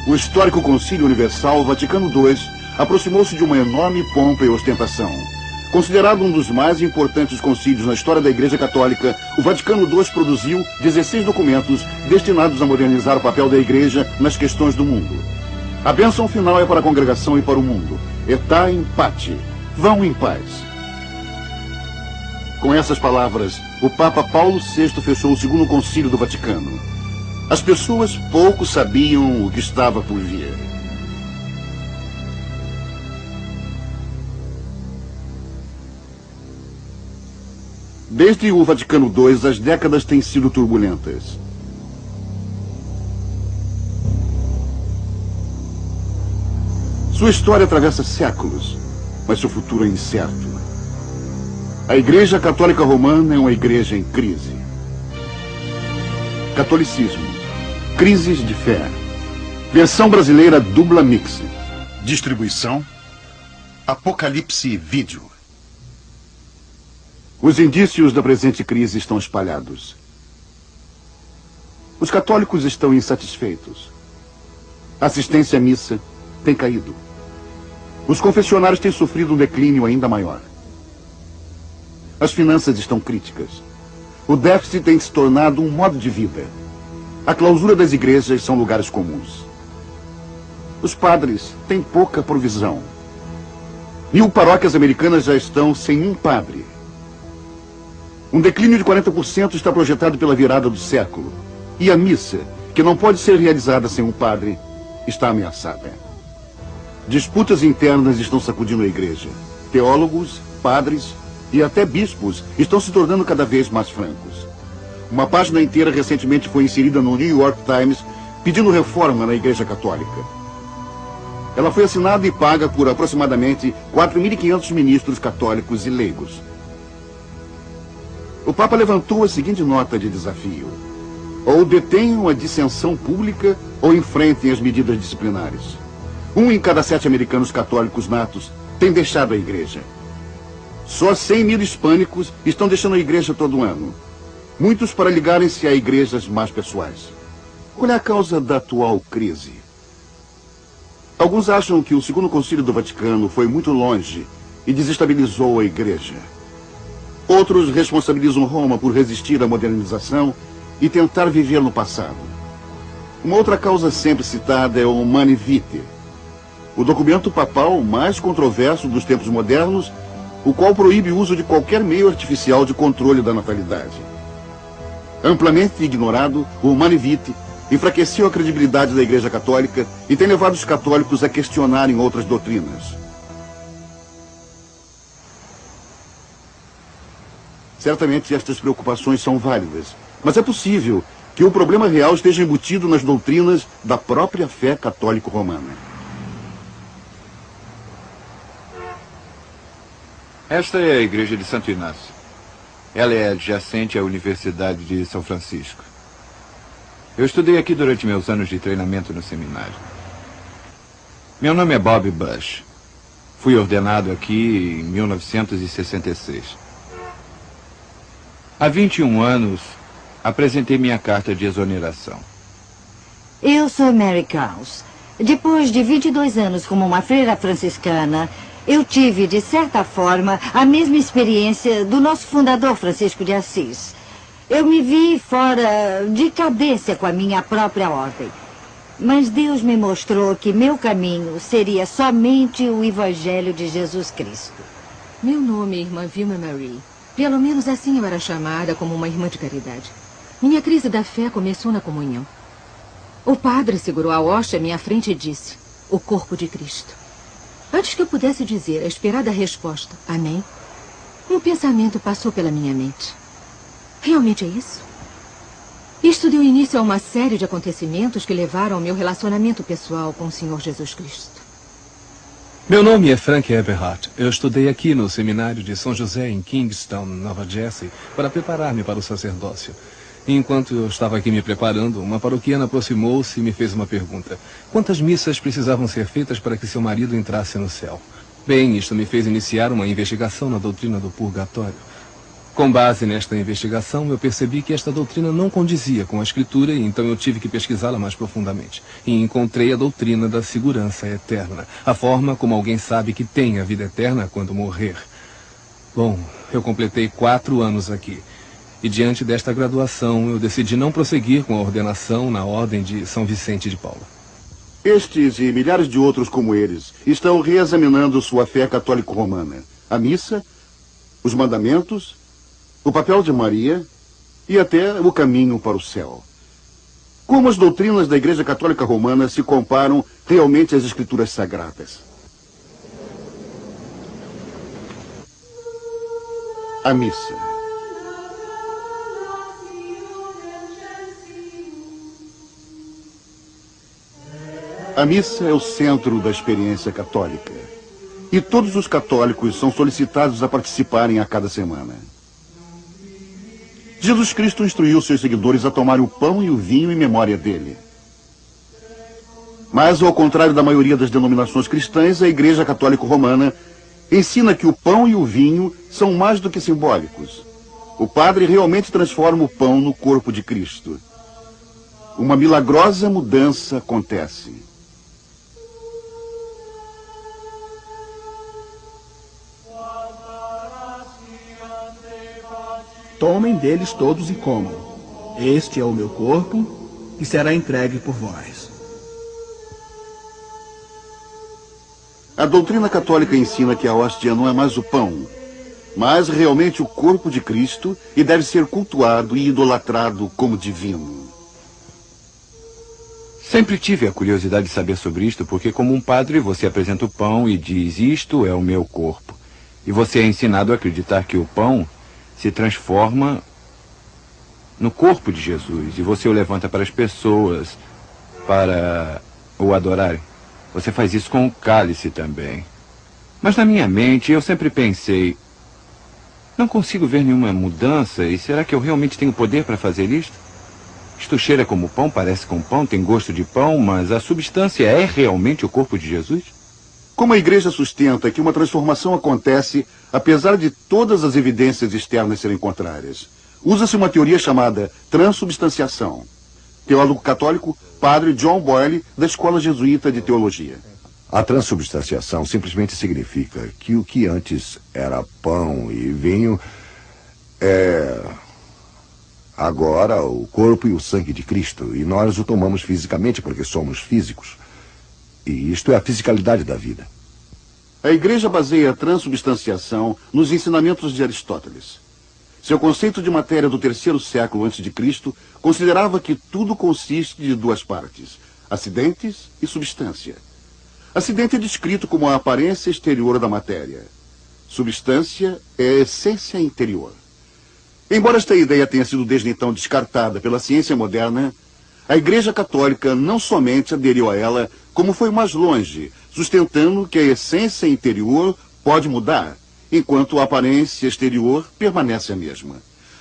O histórico Concílio Universal Vaticano II aproximou-se de uma enorme pompa e ostentação. Considerado um dos mais importantes concílios na história da Igreja Católica, o Vaticano II produziu 16 documentos destinados a modernizar o papel da Igreja nas questões do mundo. A bênção final é para a congregação e para o mundo. Eta in pace. Vão em paz. Com essas palavras, o Papa Paulo VI fechou o segundo concílio do Vaticano. As pessoas pouco sabiam o que estava por vir. Desde o Vaticano II, as décadas têm sido turbulentas. Sua história atravessa séculos, mas seu futuro é incerto. A Igreja Católica Romana é uma igreja em crise. Catolicismo. Crises de fé. Versão brasileira dubla mix. Distribuição Apocalipse Vídeo. Os indícios da presente crise estão espalhados. Os católicos estão insatisfeitos. A assistência à missa tem caído. Os confessionários têm sofrido um declínio ainda maior. As finanças estão críticas. O déficit tem se tornado um modo de vida. A clausura das igrejas são lugares comuns. Os padres têm pouca provisão. 1000 paróquias americanas já estão sem um padre. Um declínio de 40% está projetado pela virada do século. E a missa, que não pode ser realizada sem um padre, está ameaçada. Disputas internas estão sacudindo a igreja. Teólogos, padres e até bispos estão se tornando cada vez mais francos. Uma página inteira recentemente foi inserida no New York Times pedindo reforma na Igreja Católica. Ela foi assinada e paga por aproximadamente 4.500 ministros católicos e leigos. O Papa levantou a seguinte nota de desafio: ou detenham a dissensão pública ou enfrentem as medidas disciplinares. 1 em cada 7 americanos católicos natos tem deixado a igreja. Só 100 mil hispânicos estão deixando a igreja todo ano. Muitos para ligarem-se a igrejas mais pessoais. Qual é a causa da atual crise? Alguns acham que o segundo concílio do Vaticano foi muito longe e desestabilizou a igreja. Outros responsabilizam Roma por resistir à modernização e tentar viver no passado. Uma outra causa sempre citada é o Humanae Vitae, o documento papal mais controverso dos tempos modernos, o qual proíbe o uso de qualquer meio artificial de controle da natalidade. Amplamente ignorado, o Humanae Vitae enfraqueceu a credibilidade da Igreja Católica e tem levado os católicos a questionarem outras doutrinas. Certamente estas preocupações são válidas, mas é possível que o problema real esteja embutido nas doutrinas da própria fé católico-romana. Esta é a igreja de Santo Inácio. Ela é adjacente à Universidade de São Francisco. Eu estudei aqui durante meus anos de treinamento no seminário. Meu nome é Bob Bush. Fui ordenado aqui em 1966. Há 21 anos, apresentei minha carta de exoneração. Eu sou Mary Caus. Depois de 22 anos como uma freira franciscana, eu tive, de certa forma, a mesma experiência do nosso fundador Francisco de Assis. Eu me vi fora de cabeça com a minha própria ordem. Mas Deus me mostrou que meu caminho seria somente o Evangelho de Jesus Cristo. Meu nome é Irmã Vilma Marie. Pelo menos assim eu era chamada, como uma irmã de caridade. Minha crise da fé começou na comunhão. O padre segurou a hóstia à minha frente e disse: o corpo de Cristo. Antes que eu pudesse dizer a esperada resposta, amém, um pensamento passou pela minha mente. Realmente é isso? Isto deu início a uma série de acontecimentos que levaram ao meu relacionamento pessoal com o Senhor Jesus Cristo. Meu nome é Frank Eberhardt. Eu estudei aqui no seminário de São José, em Kingston, Nova Jersey, para preparar-me para o sacerdócio. Enquanto eu estava aqui me preparando, uma paroquiana aproximou-se e me fez uma pergunta. Quantas missas precisavam ser feitas para que seu marido entrasse no céu? Bem, isto me fez iniciar uma investigação na doutrina do purgatório. Com base nesta investigação, eu percebi que esta doutrina não condizia com a Escritura e então eu tive que pesquisá-la mais profundamente. E encontrei a doutrina da segurança eterna, a forma como alguém sabe que tem a vida eterna quando morrer. Bom, eu completei 4 anos aqui. E diante desta graduação, eu decidi não prosseguir com a ordenação na Ordem de São Vicente de Paulo. Estes e milhares de outros como eles estão reexaminando sua fé católico-romana. A missa, os mandamentos, o papel de Maria e até o caminho para o céu. Como as doutrinas da Igreja Católica Romana se comparam realmente às Escrituras Sagradas? A missa. A missa é o centro da experiência católica. E todos os católicos são solicitados a participarem a cada semana. Jesus Cristo instruiu seus seguidores a tomar o pão e o vinho em memória dele. Mas, ao contrário da maioria das denominações cristãs, a Igreja Católica Romana ensina que o pão e o vinho são mais do que simbólicos. O padre realmente transforma o pão no corpo de Cristo. Uma milagrosa mudança acontece. Tomem deles todos e comam. Este é o meu corpo, que será entregue por vós. A doutrina católica ensina que a hóstia não é mais o pão, mas realmente o corpo de Cristo e deve ser cultuado e idolatrado como divino. Sempre tive a curiosidade de saber sobre isto, porque como um padre você apresenta o pão e diz, isto é o meu corpo. E você é ensinado a acreditar que o pão se transforma no corpo de Jesus e você o levanta para as pessoas para o adorarem. Você faz isso com o cálice também. Mas na minha mente eu sempre pensei, não consigo ver nenhuma mudança e será que eu realmente tenho poder para fazer isto? Isto cheira como pão, parece com pão, tem gosto de pão, mas a substância é realmente o corpo de Jesus? Como a Igreja sustenta que uma transformação acontece apesar de todas as evidências externas serem contrárias, usa-se uma teoria chamada transubstanciação. Teólogo católico, padre John Boyle, da Escola Jesuíta de Teologia. A transubstanciação simplesmente significa que o que antes era pão e vinho é agora o corpo e o sangue de Cristo, e nós o tomamos fisicamente porque somos físicos. E isto é a fisicalidade da vida. A Igreja baseia a transubstanciação nos ensinamentos de Aristóteles. Seu conceito de matéria do 3º século a.C. considerava que tudo consiste de 2 partes, acidentes e substância. Acidente é descrito como a aparência exterior da matéria. Substância é a essência interior. Embora esta ideia tenha sido desde então descartada pela ciência moderna, a Igreja Católica não somente aderiu a ela, como foi mais longe, sustentando que a essência interior pode mudar, enquanto a aparência exterior permanece a mesma.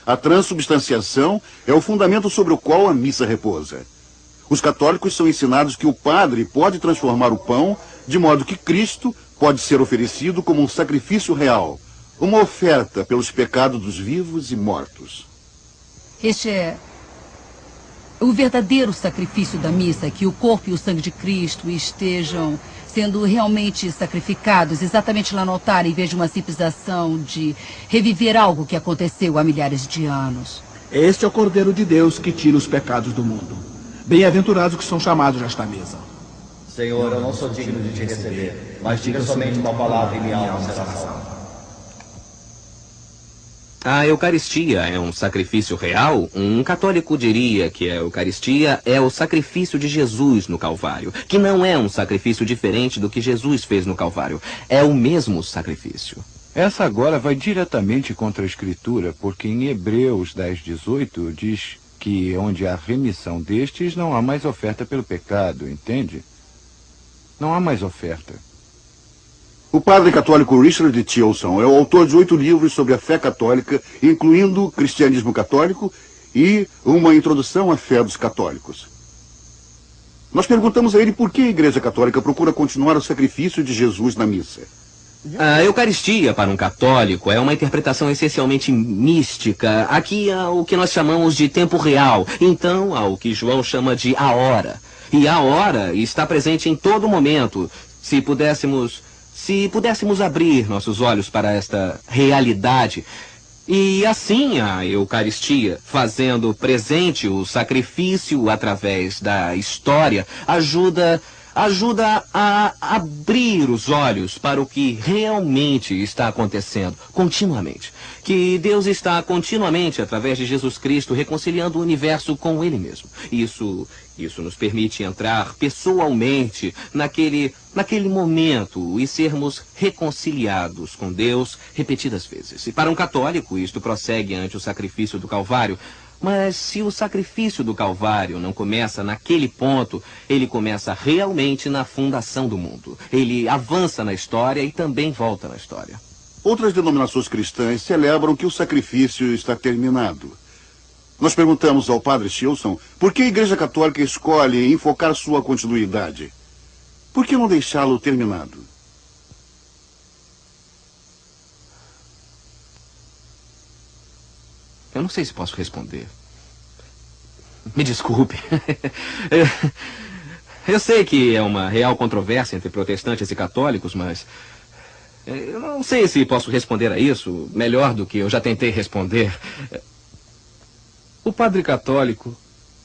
A transubstanciação é o fundamento sobre o qual a missa repousa. Os católicos são ensinados que o padre pode transformar o pão de modo que Cristo pode ser oferecido como um sacrifício real, uma oferta pelos pecados dos vivos e mortos. Este é o verdadeiro sacrifício da missa, que o corpo e o sangue de Cristo estejam sendo realmente sacrificados exatamente lá no altar, em vez de uma simples ação de reviver algo que aconteceu há milhares de anos. Este é o Cordeiro de Deus que tira os pecados do mundo. Bem-aventurados que são chamados a esta mesa. Senhor, eu não sou digno de te receber, mas diga somente uma palavra e minha alma será salva. A Eucaristia é um sacrifício real? Um católico diria que a Eucaristia é o sacrifício de Jesus no Calvário, que não é um sacrifício diferente do que Jesus fez no Calvário. É o mesmo sacrifício. Essa agora vai diretamente contra a Escritura, porque em Hebreus 10:18 diz que onde há remissão destes não há mais oferta pelo pecado, entende? Não há mais oferta. O padre católico Richard Tilson é o autor de 8 livros sobre a fé católica, incluindo Cristianismo Católico e uma introdução à fé dos católicos. Nós perguntamos a ele por que a Igreja Católica procura continuar o sacrifício de Jesus na missa. A Eucaristia, para um católico, é uma interpretação essencialmente mística. Aqui há o que nós chamamos de tempo real. Então, há o que João chama de a hora. E a hora está presente em todo momento. Se pudéssemos abrir nossos olhos para esta realidade. E assim a Eucaristia, fazendo presente o sacrifício através da história, ajuda a abrir os olhos para o que realmente está acontecendo, continuamente. Que Deus está continuamente, através de Jesus Cristo, reconciliando o universo com Ele mesmo. Isso nos permite entrar pessoalmente naquele momento e sermos reconciliados com Deus repetidas vezes. E para um católico, isto prossegue ante o sacrifício do Calvário. Mas se o sacrifício do Calvário não começa naquele ponto, ele começa realmente na fundação do mundo. Ele avança na história e também volta na história. Outras denominações cristãs celebram que o sacrifício está terminado. Nós perguntamos ao padre Shilson por que a Igreja Católica escolhe enfocar sua continuidade. Por que não deixá-lo terminado? Eu não sei se posso responder. Me desculpe. Eu sei que é uma real controvérsia entre protestantes e católicos, mas eu não sei se posso responder a isso melhor do que eu já tentei responder. O padre católico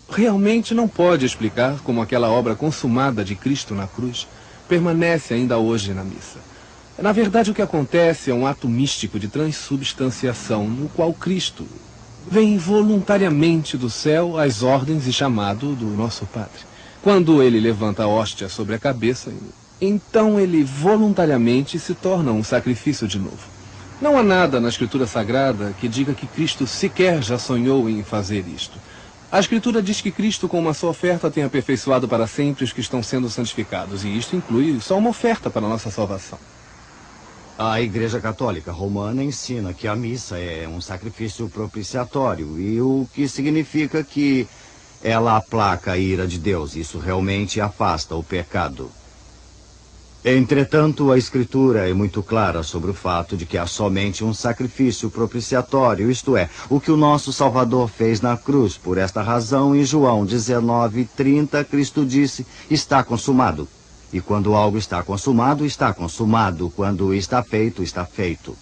realmente não pode explicar como aquela obra consumada de Cristo na cruz permanece ainda hoje na missa. Na verdade, o que acontece é um ato místico de transubstanciação, no qual Cristo vem voluntariamente do céu às ordens e chamado do nosso Padre. Quando ele levanta a hóstia sobre a cabeça, então ele voluntariamente se torna um sacrifício de novo. Não há nada na Escritura Sagrada que diga que Cristo sequer já sonhou em fazer isto. A Escritura diz que Cristo, com uma só oferta, tem aperfeiçoado para sempre os que estão sendo santificados, e isto inclui só uma oferta para a nossa salvação. A Igreja Católica Romana ensina que a missa é um sacrifício propiciatório, e o que significa que ela aplaca a ira de Deus. Isso realmente afasta o pecado. Entretanto, a Escritura é muito clara sobre o fato de que há somente um sacrifício propiciatório, isto é, o que o nosso Salvador fez na cruz. Por esta razão, em João 19:30, Cristo disse: está consumado. E quando algo está consumado, está consumado. Quando está feito, está feito.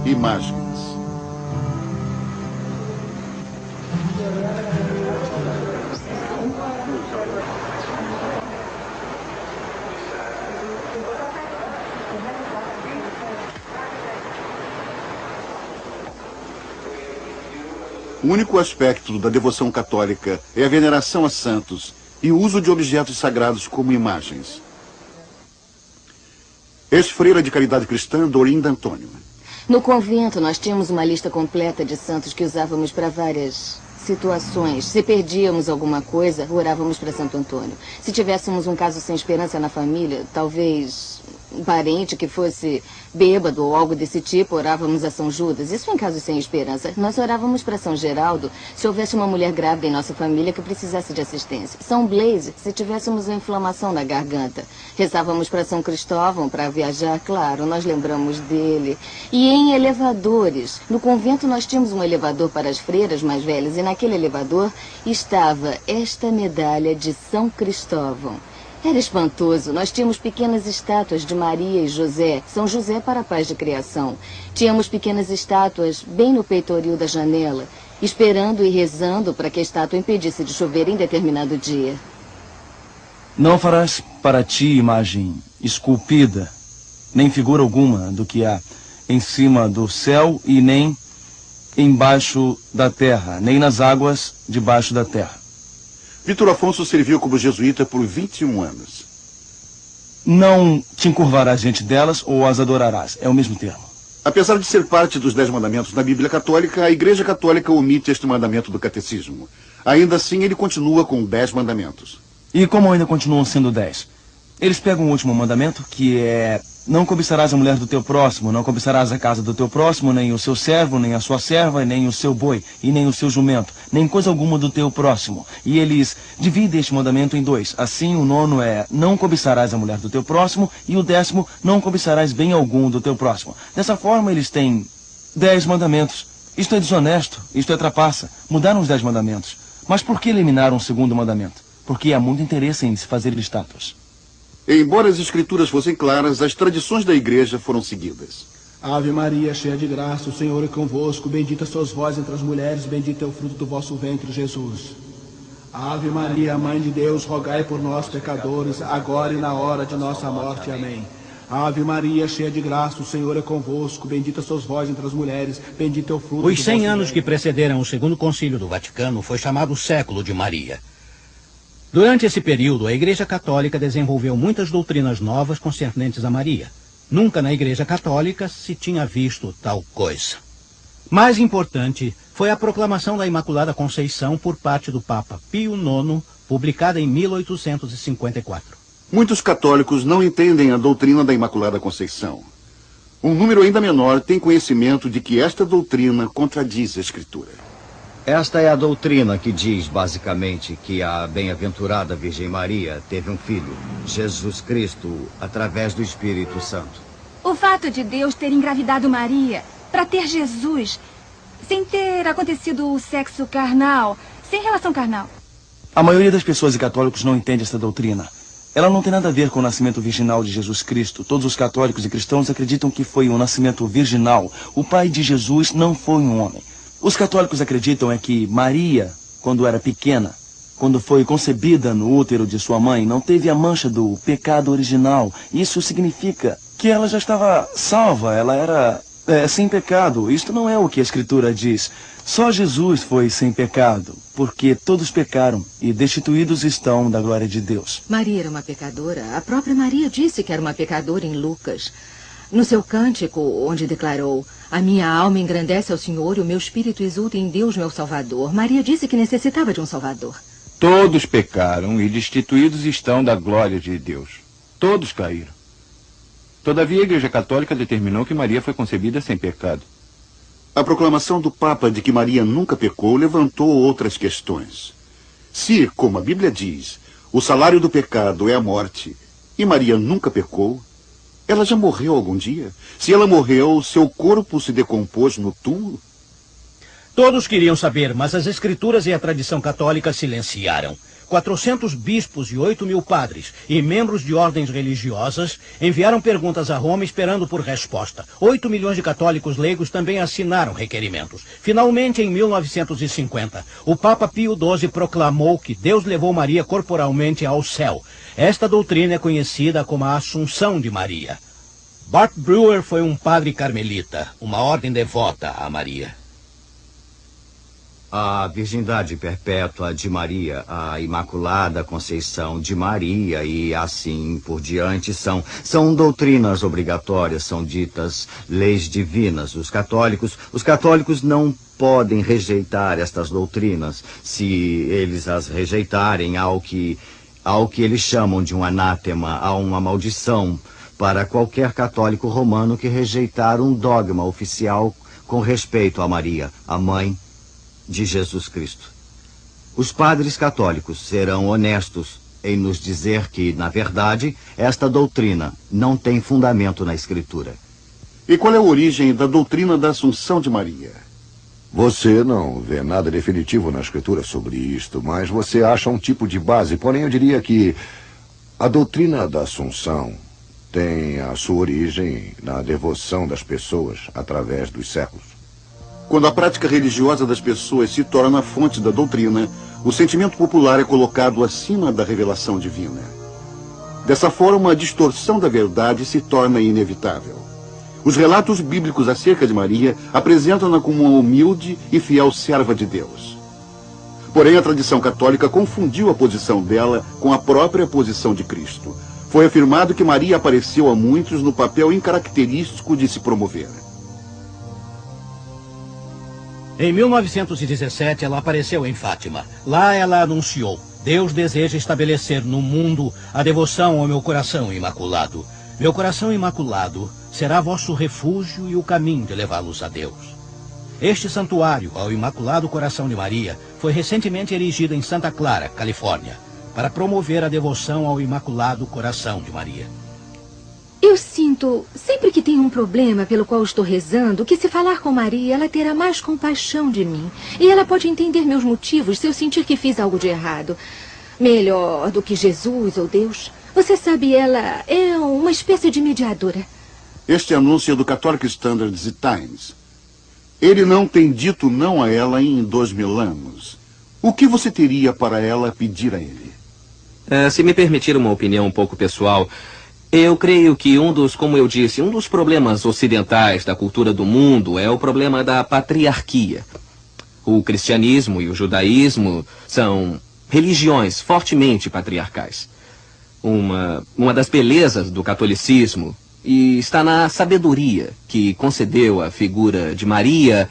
Imagens. O único aspecto da devoção católica é a veneração a santos e o uso de objetos sagrados como imagens. Ex-freira de caridade cristã, Dorinda Antônio. No convento, nós tínhamos uma lista completa de santos que usávamos para várias situações. Se perdíamos alguma coisa, orávamos para Santo Antônio. Se tivéssemos um caso sem esperança na família, talvez um parente que fosse bêbado ou algo desse tipo, orávamos a São Judas. Isso em caso sem esperança. Nós orávamos para São Geraldo se houvesse uma mulher grávida em nossa família que precisasse de assistência. São Blaise, se tivéssemos uma inflamação na garganta. Rezávamos para São Cristóvão para viajar, claro, nós lembramos dele. E em elevadores. No convento nós tínhamos um elevador para as freiras mais velhas e naquele elevador estava esta medalha de São Cristóvão. Era espantoso. Nós tínhamos pequenas estátuas de Maria e José, São José para a paz de criação. Tínhamos pequenas estátuas bem no peitoril da janela, esperando e rezando para que a estátua impedisse de chover em determinado dia. Não farás para ti imagem esculpida, nem figura alguma do que há em cima do céu e nem embaixo da terra, nem nas águas debaixo da terra. Vitor Afonso serviu como jesuíta por 21 anos. Não te encurvarás diante delas ou as adorarás. É o mesmo termo. Apesar de ser parte dos 10 mandamentos da Bíblia Católica, a Igreja Católica omite este mandamento do catecismo. Ainda assim, ele continua com 10 mandamentos. E como ainda continuam sendo 10? Eles pegam o último mandamento, que é: não cobiçarás a mulher do teu próximo, não cobiçarás a casa do teu próximo, nem o seu servo, nem a sua serva, nem o seu boi, e nem o seu jumento, nem coisa alguma do teu próximo. E eles dividem este mandamento em 2. Assim, o 9º é, não cobiçarás a mulher do teu próximo, e o 10º, não cobiçarás bem algum do teu próximo. Dessa forma, eles têm 10 mandamentos. Isto é desonesto, isto é trapaça. Mudaram os 10 mandamentos. Mas por que eliminaram o 2º mandamento? Porque há muito interesse em se fazer estátuas. Embora as escrituras fossem claras, as tradições da igreja foram seguidas. Ave Maria, cheia de graça, o Senhor é convosco. Bendita sois vós entre as mulheres, bendito é o fruto do vosso ventre, Jesus. Ave Maria, Mãe de Deus, rogai por nós, pecadores, agora e na hora de nossa morte. Amém. Ave Maria, cheia de graça, o Senhor é convosco. Bendita sois vós entre as mulheres, bendito é o fruto do vosso ventre. Os 100 anos que precederam o Segundo Concílio do Vaticano foi chamado Século de Maria. Durante esse período, a Igreja Católica desenvolveu muitas doutrinas novas concernentes a Maria. Nunca na Igreja Católica se tinha visto tal coisa. Mais importante foi a proclamação da Imaculada Conceição por parte do Papa Pio IX, publicada em 1854. Muitos católicos não entendem a doutrina da Imaculada Conceição. Um número ainda menor tem conhecimento de que esta doutrina contradiz a Escritura. Esta é a doutrina que diz, basicamente, que a bem-aventurada Virgem Maria teve um filho, Jesus Cristo, através do Espírito Santo. O fato de Deus ter engravidado Maria para ter Jesus, sem ter acontecido o sexo carnal, sem relação carnal. A maioria das pessoas e católicos não entende esta doutrina. Ela não tem nada a ver com o nascimento virginal de Jesus Cristo. Todos os católicos e cristãos acreditam que foi um nascimento virginal. O pai de Jesus não foi um homem. Os católicos acreditam que Maria, quando era pequena, quando foi concebida no útero de sua mãe, não teve a mancha do pecado original. Isso significa que ela já estava salva, ela era sem pecado. Isto não é o que a Escritura diz. Só Jesus foi sem pecado, porque todos pecaram e destituídos estão da glória de Deus. Maria era uma pecadora. A própria Maria disse que era uma pecadora em Lucas. No seu cântico, onde declarou: a minha alma engrandece ao Senhor e o meu espírito exulta em Deus, meu Salvador. Maria disse que necessitava de um Salvador. Todos pecaram e destituídos estão da glória de Deus. Todos caíram. Todavia, a Igreja Católica determinou que Maria foi concebida sem pecado. A proclamação do Papa de que Maria nunca pecou levantou outras questões. Se, como a Bíblia diz, o salário do pecado é a morte, e Maria nunca pecou, ela já morreu algum dia? Se ela morreu, seu corpo se decompôs no túmulo? Todos queriam saber, mas as Escrituras e a tradição católica silenciaram. 400 bispos e 8.000 padres e membros de ordens religiosas enviaram perguntas a Roma esperando por resposta. 8 milhões de católicos leigos também assinaram requerimentos. Finalmente, em 1950, o Papa Pio XII proclamou que Deus levou Maria corporalmente ao céu. Esta doutrina é conhecida como a Assunção de Maria. Bart Brewer foi um padre carmelita, uma ordem devota a Maria. A virgindade perpétua de Maria, a Imaculada Conceição de Maria e assim por diante são doutrinas obrigatórias, são ditas leis divinas. Os católicos não podem rejeitar estas doutrinas. Se eles as rejeitarem, ao que eles chamam de um anátema, há uma maldição para qualquer católico romano que rejeitar um dogma oficial com respeito a Maria, a mãe de Jesus Cristo. Os padres católicos serão honestos em nos dizer que, na verdade, esta doutrina não tem fundamento na Escritura. E qual é a origem da doutrina da Assunção de Maria? Você não vê nada definitivo na Escritura sobre isto, mas você acha um tipo de base. Porém, eu diria que a doutrina da Assunção tem a sua origem na devoção das pessoas através dos séculos. Quando a prática religiosa das pessoas se torna a fonte da doutrina, o sentimento popular é colocado acima da revelação divina. Dessa forma, a distorção da verdade se torna inevitável. Os relatos bíblicos acerca de Maria apresentam-na como uma humilde e fiel serva de Deus. Porém, a tradição católica confundiu a posição dela com a própria posição de Cristo. Foi afirmado que Maria apareceu a muitos no papel incaracterístico de se promover. Em 1917, ela apareceu em Fátima. Lá ela anunciou: Deus deseja estabelecer no mundo a devoção ao meu coração imaculado. Meu coração imaculado será vosso refúgio e o caminho de levá-los a Deus. Este santuário ao Imaculado Coração de Maria foi recentemente erigido em Santa Clara, Califórnia, para promover a devoção ao Imaculado Coração de Maria. Eu sinto, sempre que tenho um problema pelo qual estou rezando, que se falar com Maria, ela terá mais compaixão de mim. E ela pode entender meus motivos se eu sentir que fiz algo de errado. Melhor do que Jesus ou Deus. Você sabe, ela é uma espécie de mediadora. Este anúncio é do Catholic Standard e Times. Ele não tem dito não a ela em 2000 anos. O que você teria para ela pedir a ele? Se me permitir uma opinião um pouco pessoal, eu creio que como eu disse, um dos problemas ocidentais da cultura do mundo é o problema da patriarquia. O cristianismo e o judaísmo são religiões fortemente patriarcais. Uma das belezas do catolicismo está na sabedoria que concedeu a figura de Maria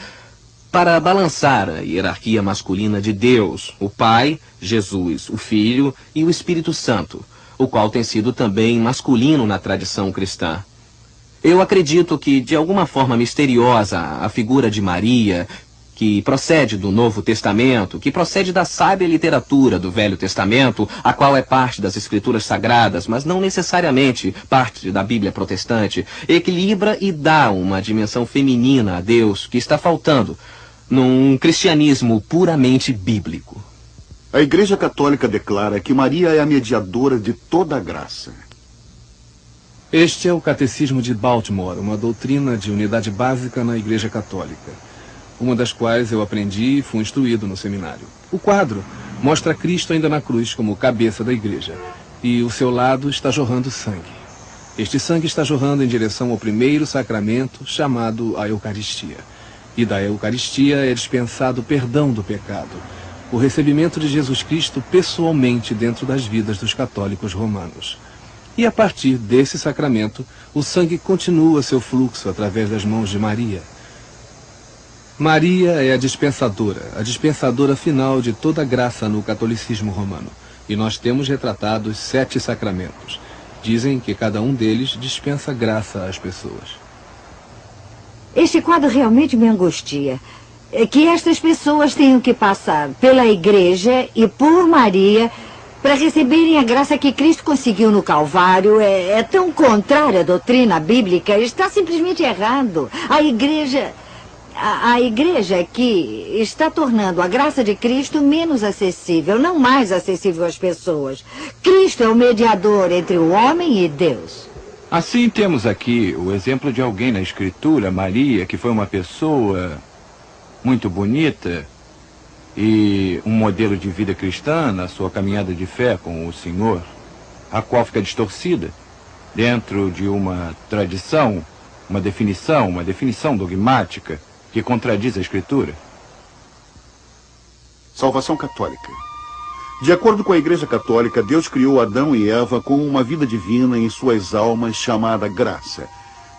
para balançar a hierarquia masculina de Deus, o Pai, Jesus, o Filho e o Espírito Santo, o qual tem sido também masculino na tradição cristã. Eu acredito que, de alguma forma misteriosa, a figura de Maria, que procede do Novo Testamento, que procede da sábia literatura do Velho Testamento, a qual é parte das Escrituras Sagradas, mas não necessariamente parte da Bíblia protestante, equilibra e dá uma dimensão feminina a Deus que está faltando num cristianismo puramente bíblico. A Igreja Católica declara que Maria é a mediadora de toda a graça. Este é o Catecismo de Baltimore, uma doutrina de unidade básica na Igreja Católica, uma das quais eu aprendi e fui instruído no seminário. O quadro mostra Cristo ainda na cruz como cabeça da igreja, e o seu lado está jorrando sangue. Este sangue está jorrando em direção ao primeiro sacramento, chamado a Eucaristia. E da Eucaristia é dispensado o perdão do pecado, o recebimento de Jesus Cristo pessoalmente dentro das vidas dos católicos romanos. E a partir desse sacramento, o sangue continua seu fluxo através das mãos de Maria. Maria é a dispensadora final de toda graça no catolicismo romano. E nós temos retratados 7 sacramentos. Dizem que cada um deles dispensa graça às pessoas. Este quadro realmente me angustia. Que estas pessoas tenham que passar pela igreja e por Maria para receberem a graça que Cristo conseguiu no Calvário é tão contrária à doutrina bíblica, está simplesmente errado. A igreja que está tornando a graça de Cristo menos acessível, não mais acessível às pessoas. Cristo é o mediador entre o homem e Deus. Assim, temos aqui o exemplo de alguém na Escritura, Maria, que foi uma pessoa muito bonita e um modelo de vida cristã na sua caminhada de fé com o Senhor, a qual fica distorcida dentro de uma tradição, uma definição dogmática que contradiz a Escritura. Salvação católica. De acordo com a Igreja Católica, Deus criou Adão e Eva com uma vida divina em suas almas chamada graça.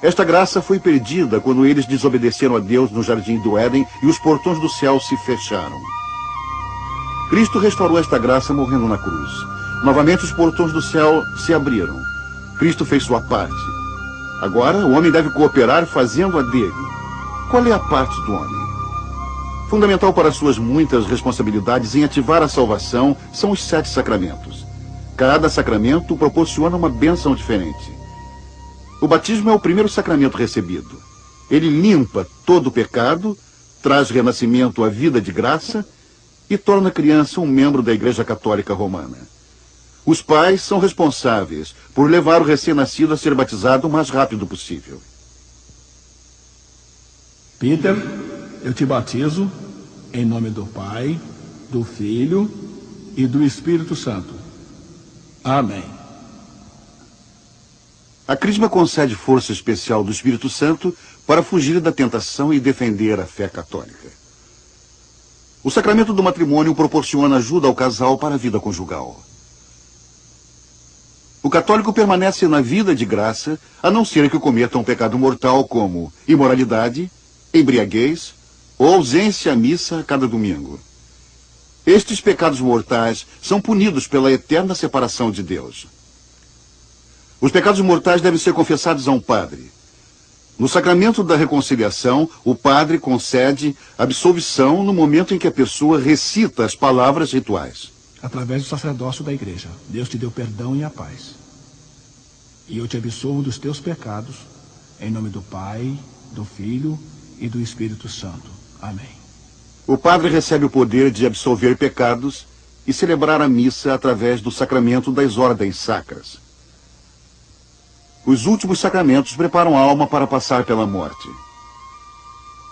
Esta graça foi perdida quando eles desobedeceram a Deus no jardim do Éden e os portões do céu se fecharam. Cristo restaurou esta graça morrendo na cruz. Novamente os portões do céu se abriram. Cristo fez sua parte. Agora o homem deve cooperar fazendo a dele. Qual é a parte do homem? Fundamental para suas muitas responsabilidades em ativar a salvação são os 7 sacramentos. Cada sacramento proporciona uma bênção diferente. O batismo é o primeiro sacramento recebido. Ele limpa todo o pecado, traz renascimento à vida de graça e torna a criança um membro da Igreja Católica Romana. Os pais são responsáveis por levar o recém-nascido a ser batizado o mais rápido possível. Peter, eu te batizo em nome do Pai, do Filho e do Espírito Santo. Amém. A Crisma concede força especial do Espírito Santo para fugir da tentação e defender a fé católica. O sacramento do matrimônio proporciona ajuda ao casal para a vida conjugal. O católico permanece na vida de graça, a não ser que cometa um pecado mortal como imoralidade, embriaguez ou ausência à missa a cada domingo. Estes pecados mortais são punidos pela eterna separação de Deus. Os pecados mortais devem ser confessados a um padre. No sacramento da reconciliação, o padre concede absolvição no momento em que a pessoa recita as palavras rituais. Através do sacerdócio da igreja, Deus te deu perdão e a paz. E eu te absolvo dos teus pecados, em nome do Pai, do Filho e do Espírito Santo. Amém. O padre recebe o poder de absolver pecados e celebrar a missa através do sacramento das ordens sacras. Os últimos sacramentos preparam a alma para passar pela morte.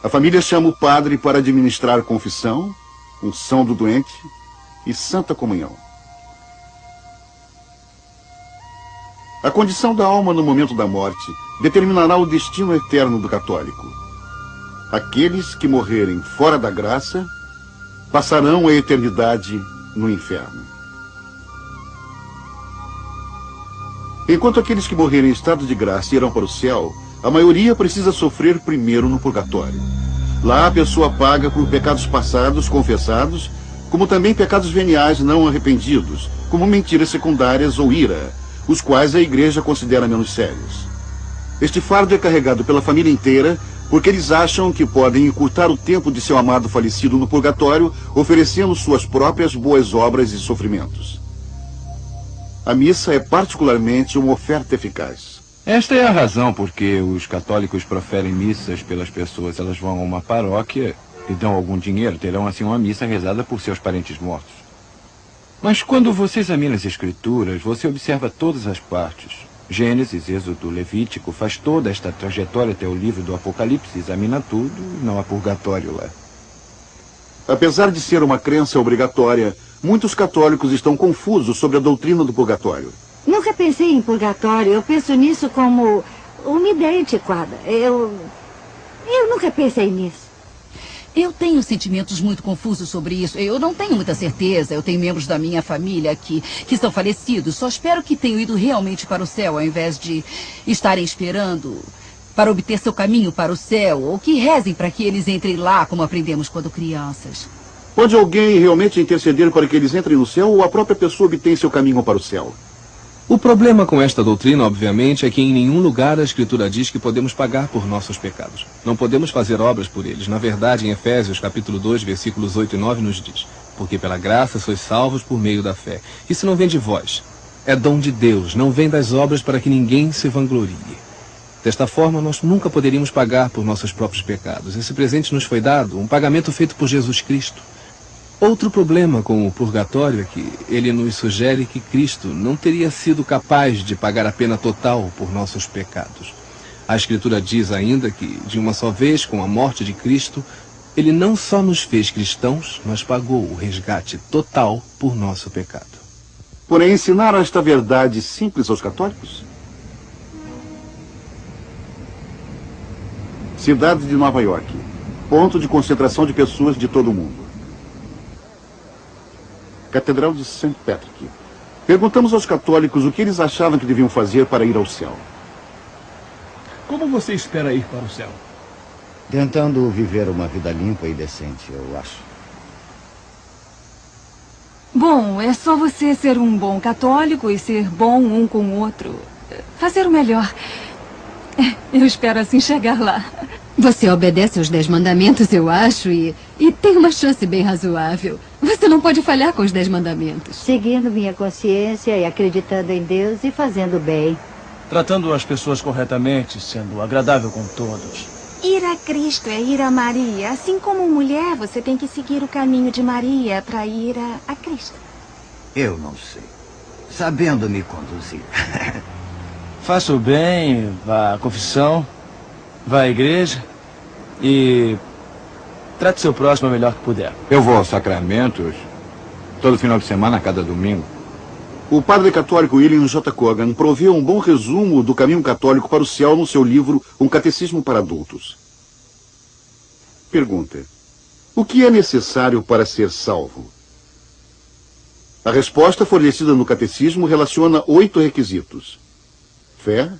A família chama o padre para administrar confissão, unção do doente e santa comunhão. A condição da alma no momento da morte determinará o destino eterno do católico. Aqueles que morrerem fora da graça passarão a eternidade no inferno. Enquanto aqueles que morrerem em estado de graça irão para o céu, a maioria precisa sofrer primeiro no purgatório. Lá a pessoa paga por pecados passados confessados, como também pecados veniais não arrependidos, como mentiras secundárias ou ira, os quais a igreja considera menos sérios. Este fardo é carregado pela família inteira, porque eles acham que podem encurtar o tempo de seu amado falecido no purgatório, oferecendo suas próprias boas obras e sofrimentos. A missa é particularmente uma oferta eficaz. Esta é a razão por que os católicos proferem missas pelas pessoas. Elas vão a uma paróquia e dão algum dinheiro, terão assim uma missa rezada por seus parentes mortos. Mas quando você examina as escrituras, você observa todas as partes. Gênesis, Êxodo, Levítico, faz toda esta trajetória até o livro do Apocalipse, examina tudo e não há purgatório lá. Apesar de ser uma crença obrigatória, muitos católicos estão confusos sobre a doutrina do purgatório. Nunca pensei em purgatório. Eu penso nisso como uma ideia antiquada. Eu nunca pensei nisso. Eu tenho sentimentos muito confusos sobre isso. Eu não tenho muita certeza. Eu tenho membros da minha família que estão falecidos. Só espero que tenham ido realmente para o céu, ao invés de estarem esperando para obter seu caminho para o céu, ou que rezem para que eles entrem lá, como aprendemos quando crianças. Pode alguém realmente interceder para que eles entrem no céu, ou a própria pessoa obtém seu caminho para o céu? O problema com esta doutrina, obviamente, é que em nenhum lugar a Escritura diz que podemos pagar por nossos pecados. Não podemos fazer obras por eles. Na verdade, em Efésios, capítulo 2, versículos 8 e 9, nos diz: porque pela graça sois salvos por meio da fé. Isso não vem de vós. É dom de Deus, não vem das obras para que ninguém se vanglorie. Desta forma, nós nunca poderíamos pagar por nossos próprios pecados. Esse presente nos foi dado, um pagamento feito por Jesus Cristo. Outro problema com o purgatório é que ele nos sugere que Cristo não teria sido capaz de pagar a pena total por nossos pecados. A Escritura diz ainda que, de uma só vez, com a morte de Cristo, ele não só nos fez cristãos, mas pagou o resgate total por nosso pecado. Porém, ensinaram esta verdade simples aos católicos? Cidade de Nova York, ponto de concentração de pessoas de todo o mundo. Catedral de St. Patrick. Perguntamos aos católicos o que eles achavam que deviam fazer para ir ao céu. Como você espera ir para o céu? Tentando viver uma vida limpa e decente, eu acho. Bom, é só você ser um bom católico e ser bom um com o outro. Fazer o melhor. Eu espero assim chegar lá. Você obedece aos 10 mandamentos, eu acho, e tem uma chance bem razoável. Você não pode falhar com os 10 mandamentos. Seguindo minha consciência e acreditando em Deus e fazendo bem. Tratando as pessoas corretamente, sendo agradável com todos. Ir a Cristo é ir a Maria. Assim como mulher, você tem que seguir o caminho de Maria para ir a Cristo. Eu não sei. Sabendo me conduzir. Faça o bem, vá à confissão, vá à igreja e trate seu próximo o melhor que puder. Eu vou aos sacramentos todo final de semana, a cada domingo. O padre católico William J. Cogan proveu um bom resumo do caminho católico para o céu no seu livro Um Catecismo para Adultos. Pergunta: o que é necessário para ser salvo? A resposta fornecida no catecismo relaciona 8 requisitos: fé,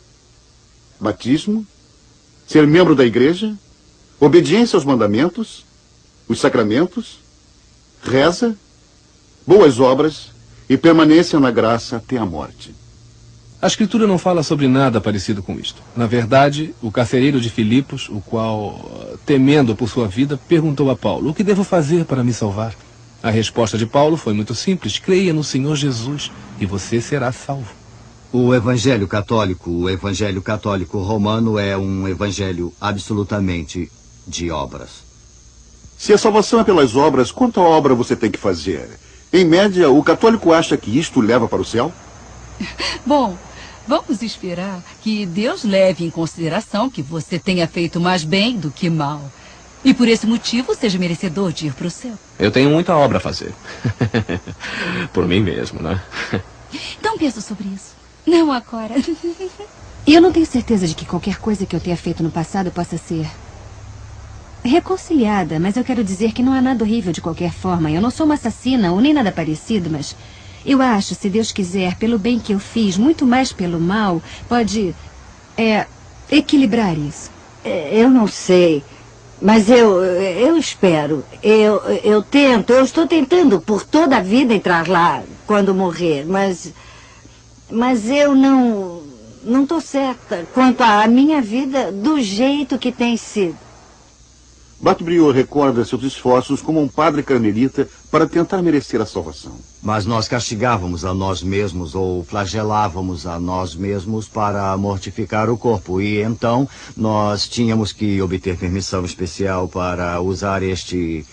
batismo, ser membro da igreja, obediência aos mandamentos, os sacramentos, reza, boas obras e permanência na graça até a morte. A Escritura não fala sobre nada parecido com isto. Na verdade, o carcereiro de Filipos, o qual, temendo por sua vida, perguntou a Paulo: o que devo fazer para me salvar? A resposta de Paulo foi muito simples: creia no Senhor Jesus e você será salvo. O Evangelho Católico Romano é um evangelho absolutamente de obras. Se a salvação é pelas obras, quanta obra você tem que fazer? Em média, o católico acha que isto leva para o céu? Bom, vamos esperar que Deus leve em consideração que você tenha feito mais bem do que mal. E por esse motivo seja merecedor de ir para o céu. Eu tenho muita obra a fazer. Por mim mesmo, né? Então pensa sobre isso. Não agora. E eu não tenho certeza de que qualquer coisa que eu tenha feito no passado possa ser reconciliada, mas eu quero dizer que não há nada horrível de qualquer forma. Eu não sou uma assassina ou nem nada parecido, mas eu acho, se Deus quiser, pelo bem que eu fiz, muito mais pelo mal, pode equilibrar isso. Eu não sei, mas eu espero. Eu estou tentando por toda a vida entrar lá quando morrer, mas eu não estou certa quanto à minha vida do jeito que tem sido. Bartbriot recorda seus esforços como um padre carmelita para tentar merecer a salvação. Mas nós castigávamos a nós mesmos ou flagelávamos a nós mesmos para mortificar o corpo. E então nós tínhamos que obter permissão especial para usar este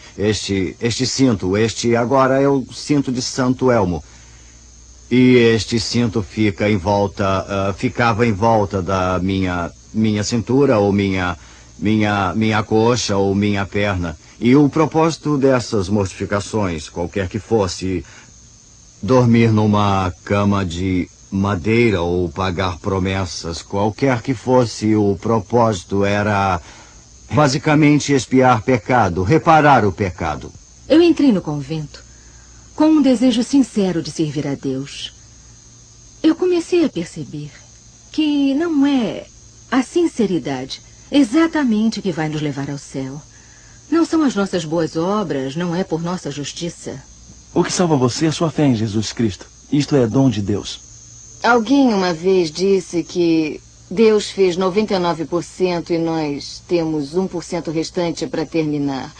cinto. Agora é o cinto de Santo Elmo. E este cinto ficava em volta da minha cintura ou minha coxa ou minha perna. E o propósito dessas mortificações, qualquer que fosse, dormir numa cama de madeira ou pagar promessas, qualquer que fosse o propósito, era basicamente expiar pecado, reparar o pecado. Eu entrei no convento com um desejo sincero de servir a Deus. Eu comecei a perceber que não é a sinceridade exatamente que vai nos levar ao céu. Não são as nossas boas obras, não é por nossa justiça. O que salva você é sua fé em Jesus Cristo. Isto é dom de Deus. Alguém uma vez disse que Deus fez 99% e nós temos 1% restante para terminar.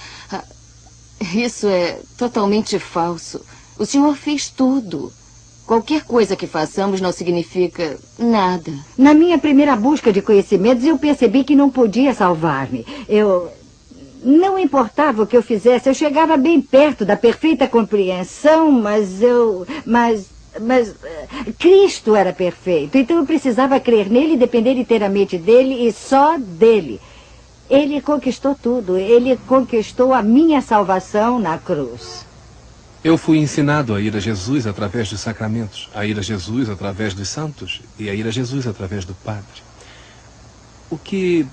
Isso é totalmente falso. O Senhor fez tudo. Qualquer coisa que façamos não significa nada. Na minha primeira busca de conhecimentos, eu percebi que não podia salvar-me. Não importava o que eu fizesse, eu chegava bem perto da perfeita compreensão, mas Cristo era perfeito. Então eu precisava crer nele, depender inteiramente dele e só dele. Ele conquistou tudo. Ele conquistou a minha salvação na cruz. Eu fui ensinado a ir a Jesus através dos sacramentos, a ir a Jesus através dos santos e a ir a Jesus através do Padre. O que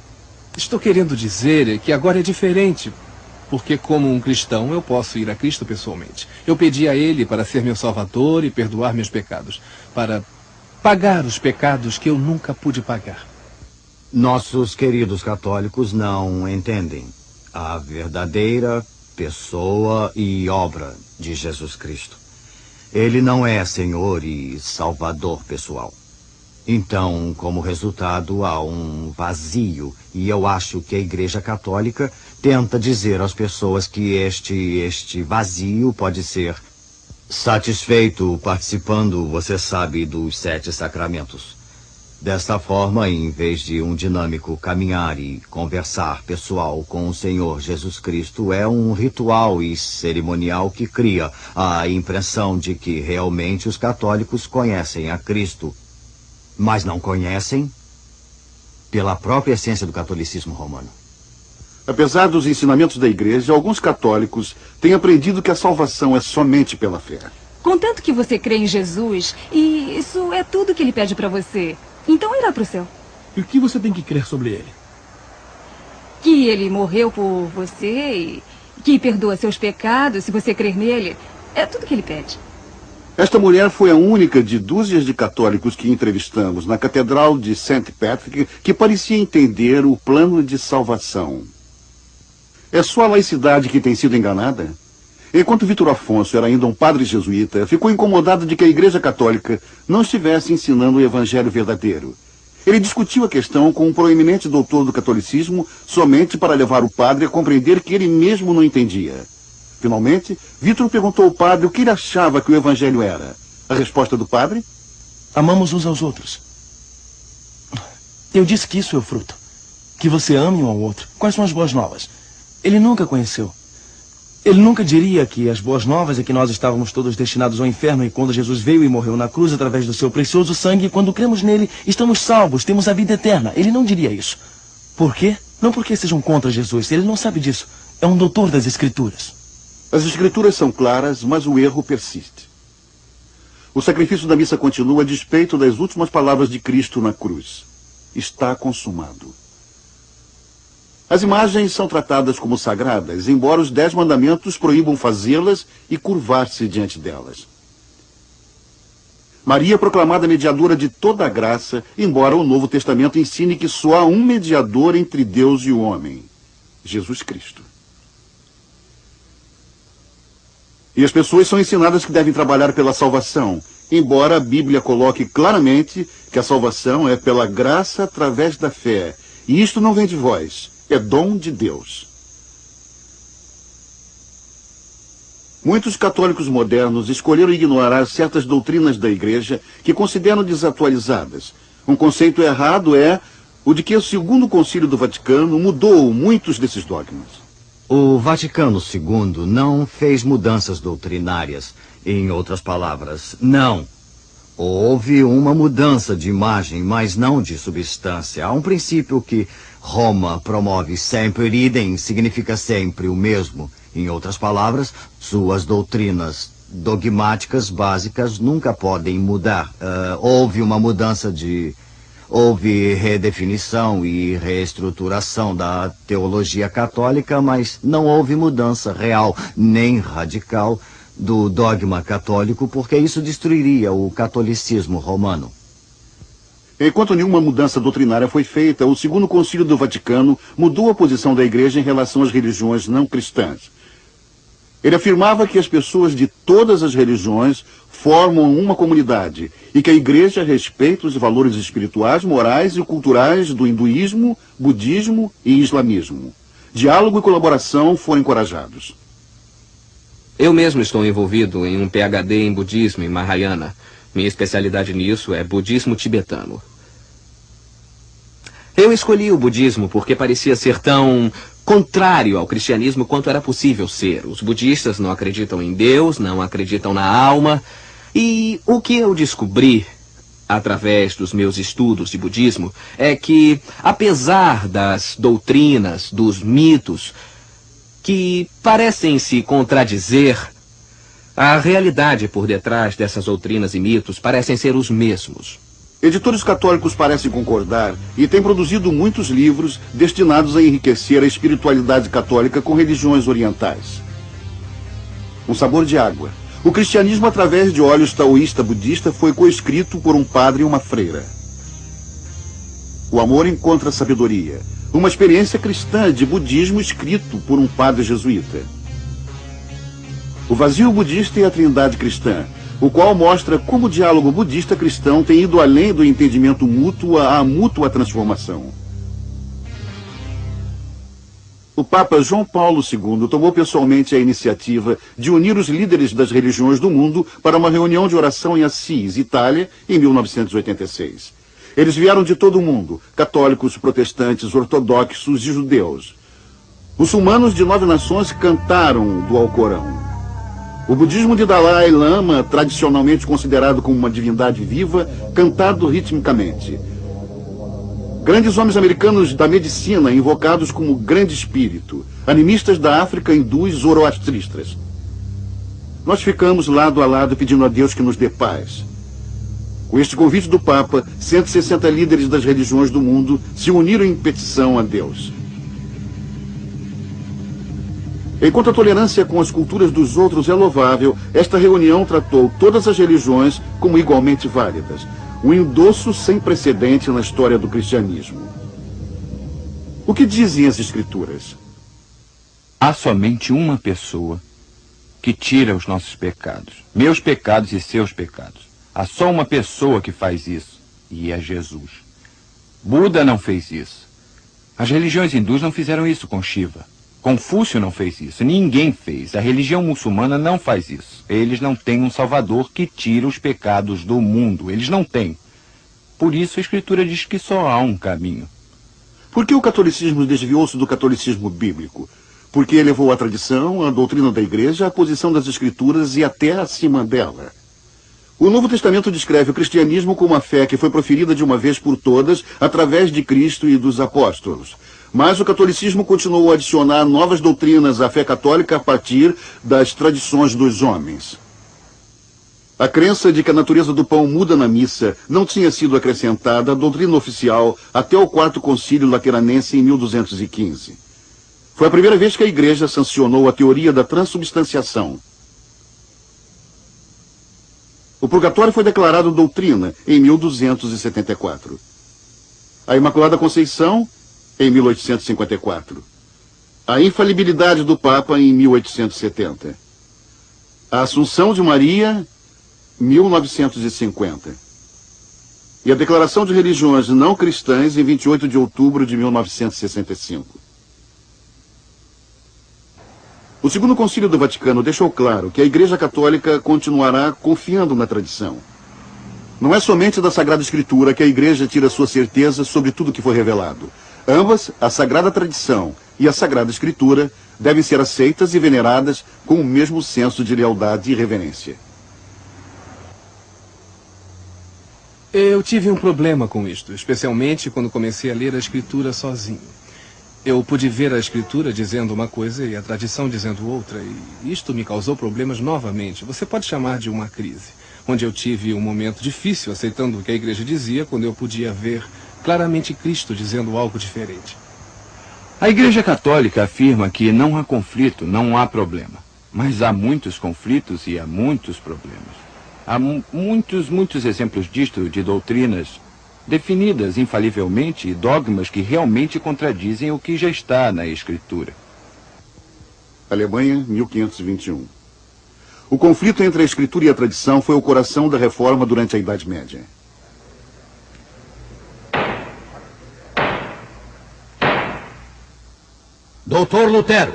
estou querendo dizer é que agora é diferente, porque como um cristão eu posso ir a Cristo pessoalmente. Eu pedi a Ele para ser meu Salvador e perdoar meus pecados, para pagar os pecados que eu nunca pude pagar. Nossos queridos católicos não entendem a verdadeira pessoa e obra de Jesus Cristo. Ele não é Senhor e Salvador pessoal. Então, como resultado, há um vazio, e eu acho que a Igreja Católica tenta dizer às pessoas que este vazio pode ser satisfeito participando, você sabe, dos 7 sacramentos. Desta forma, em vez de um dinâmico caminhar e conversar pessoal com o Senhor Jesus Cristo, é um ritual e cerimonial que cria a impressão de que realmente os católicos conhecem a Cristo, mas não conhecem pela própria essência do catolicismo romano. Apesar dos ensinamentos da Igreja, alguns católicos têm aprendido que a salvação é somente pela fé. Contanto que você crê em Jesus, e isso é tudo que ele pede para você, então irá para o céu. E o que você tem que crer sobre ele? Que ele morreu por você e que perdoa seus pecados, se você crer nele. É tudo que ele pede. Esta mulher foi a única de dúzias de católicos que entrevistamos na Catedral de St. Patrick que parecia entender o plano de salvação. É só a laicidade que tem sido enganada? Enquanto Vitor Afonso era ainda um padre jesuíta, ficou incomodado de que a Igreja Católica não estivesse ensinando o Evangelho verdadeiro. Ele discutiu a questão com um proeminente doutor do catolicismo somente para levar o padre a compreender que ele mesmo não entendia. Finalmente, Vitor perguntou ao padre o que ele achava que o Evangelho era. A resposta do padre? Amamos uns aos outros. Eu disse que isso é o fruto. Que você ame um ao outro. Quais são as boas novas? Ele nunca conheceu. Ele nunca diria que as boas novas é que nós estávamos todos destinados ao inferno e quando Jesus veio e morreu na cruz através do seu precioso sangue, quando cremos nele, estamos salvos, temos a vida eterna. Ele não diria isso. Por quê? Não porque sejam contra Jesus. Ele não sabe disso. É um doutor das Escrituras. As Escrituras são claras, mas o erro persiste. O sacrifício da missa continua a despeito das últimas palavras de Cristo na cruz. Está consumado. As imagens são tratadas como sagradas, embora os 10 mandamentos proíbam fazê-las e curvar-se diante delas. Maria é proclamada mediadora de toda a graça, embora o Novo Testamento ensine que só há um mediador entre Deus e o homem, Jesus Cristo. E as pessoas são ensinadas que devem trabalhar pela salvação, embora a Bíblia coloque claramente que a salvação é pela graça através da fé. E isto não vem de vós. É dom de Deus. Muitos católicos modernos escolheram ignorar certas doutrinas da Igreja que consideram desatualizadas. Um conceito errado é o de que o Segundo Concílio do Vaticano mudou muitos desses dogmas. O Vaticano II não fez mudanças doutrinárias. Em outras palavras, não. Houve uma mudança de imagem, mas não de substância. Há um princípio que Roma promove sempre idem, significa sempre o mesmo. Em outras palavras, suas doutrinas dogmáticas básicas nunca podem mudar. Houve uma mudança de... Houve redefinição e reestruturação da teologia católica, mas não houve mudança real nem radical do dogma católico, porque isso destruiria o catolicismo romano. Enquanto nenhuma mudança doutrinária foi feita, o Segundo Concílio do Vaticano mudou a posição da Igreja em relação às religiões não cristãs. Ele afirmava que as pessoas de todas as religiões formam uma comunidade e que a Igreja respeita os valores espirituais, morais e culturais do hinduísmo, budismo e islamismo. Diálogo e colaboração foram encorajados. Eu mesmo estou envolvido em um PhD em budismo em Mahayana. Minha especialidade nisso é budismo tibetano. Eu escolhi o budismo porque parecia ser tão contrário ao cristianismo quanto era possível ser. Os budistas não acreditam em Deus, não acreditam na alma. E o que eu descobri, através dos meus estudos de budismo, é que, apesar das doutrinas, dos mitos, que parecem se contradizer, a realidade por detrás dessas doutrinas e mitos parecem ser os mesmos. Editores católicos parecem concordar e têm produzido muitos livros destinados a enriquecer a espiritualidade católica com religiões orientais. Um Sabor de Água. O cristianismo através de olhos taoísta-budista foi coescrito por um padre e uma freira. O Amor encontra a Sabedoria. Uma experiência cristã de budismo escrito por um padre jesuíta. O Vazio Budista e a Trindade Cristã, o qual mostra como o diálogo budista-cristão tem ido além do entendimento mútuo à mútua transformação. O Papa João Paulo II tomou pessoalmente a iniciativa de unir os líderes das religiões do mundo para uma reunião de oração em Assis, Itália, em 1986. Eles vieram de todo o mundo, católicos, protestantes, ortodoxos e judeus. Muçulmanos de 9 nações cantaram do Alcorão. O budismo de Dalai Lama, tradicionalmente considerado como uma divindade viva, cantado ritmicamente. Grandes homens americanos da medicina, invocados como Grande Espírito. Animistas da África, hindus, zoroastristas. Nós ficamos lado a lado pedindo a Deus que nos dê paz. Com este convite do Papa, 160 líderes das religiões do mundo se uniram em petição a Deus. Enquanto a tolerância com as culturas dos outros é louvável, esta reunião tratou todas as religiões como igualmente válidas. Um endosso sem precedente na história do cristianismo. O que dizem as Escrituras? Há somente uma pessoa que tira os nossos pecados, meus pecados e seus pecados. Há só uma pessoa que faz isso, e é Jesus. Buda não fez isso. As religiões hindus não fizeram isso com Shiva. Confúcio não fez isso. Ninguém fez. A religião muçulmana não faz isso. Eles não têm um Salvador que tira os pecados do mundo. Eles não têm. Por isso a Escritura diz que só há um caminho. Por que o catolicismo desviou-se do catolicismo bíblico? Porque elevou a tradição, a doutrina da Igreja, a posição das Escrituras e até acima dela. O Novo Testamento descreve o cristianismo como uma fé que foi proferida de uma vez por todas através de Cristo e dos apóstolos. Mas o catolicismo continuou a adicionar novas doutrinas à fé católica a partir das tradições dos homens. A crença de que a natureza do pão muda na missa não tinha sido acrescentada à doutrina oficial até o Quarto Concílio Lateranense em 1215. Foi a primeira vez que a Igreja sancionou a teoria da transubstanciação. O purgatório foi declarado doutrina em 1274. A Imaculada Conceição, em 1854. A infalibilidade do Papa, em 1870. A Assunção de Maria, 1950. E a Declaração de Religiões Não Cristãs, em 28 de outubro de 1965. O Segundo Concílio do Vaticano deixou claro que a Igreja Católica continuará confiando na tradição. Não é somente da Sagrada Escritura que a Igreja tira sua certeza sobre tudo que foi revelado. Ambas, a Sagrada Tradição e a Sagrada Escritura, devem ser aceitas e veneradas com o mesmo senso de lealdade e reverência. Eu tive um problema com isto, especialmente quando comecei a ler a Escritura sozinho. Eu pude ver a Escritura dizendo uma coisa e a tradição dizendo outra, e isto me causou problemas novamente. Você pode chamar de uma crise, onde eu tive um momento difícil aceitando o que a Igreja dizia, quando eu podia ver claramente Cristo dizendo algo diferente. A Igreja Católica afirma que não há conflito, não há problema. Mas há muitos conflitos e há muitos problemas. Há muitos exemplos disto, de doutrinas definidas infalivelmente e dogmas que realmente contradizem o que já está na Escritura. Alemanha, 1521. O conflito entre a Escritura e a tradição foi o coração da reforma durante a Idade Média. Doutor Lutero.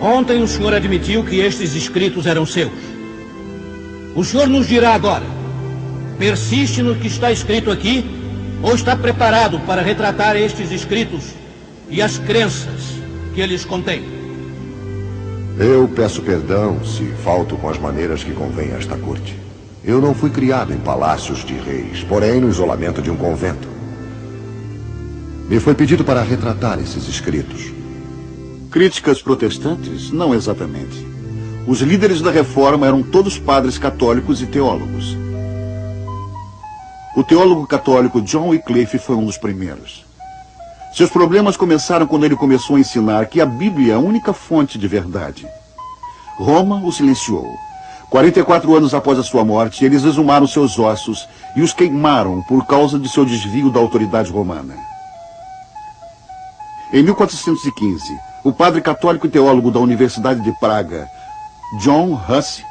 Ontem o senhor admitiu que estes escritos eram seus. O senhor nos dirá agora, persiste no que está escrito aqui ou está preparado para retratar estes escritos e as crenças que eles contêm? Eu peço perdão se falto com as maneiras que convém a esta corte. Eu não fui criado em palácios de reis, porém no isolamento de um convento. Me foi pedido para retratar esses escritos. Críticas protestantes? Não exatamente. Os líderes da reforma eram todos padres católicos e teólogos. O teólogo católico John Wycliffe foi um dos primeiros. Seus problemas começaram quando ele começou a ensinar que a Bíblia é a única fonte de verdade. Roma o silenciou. 44 anos após a sua morte, eles exumaram seus ossos e os queimaram por causa de seu desvio da autoridade romana. Em 1415, o padre católico e teólogo da Universidade de Praga, John Huss,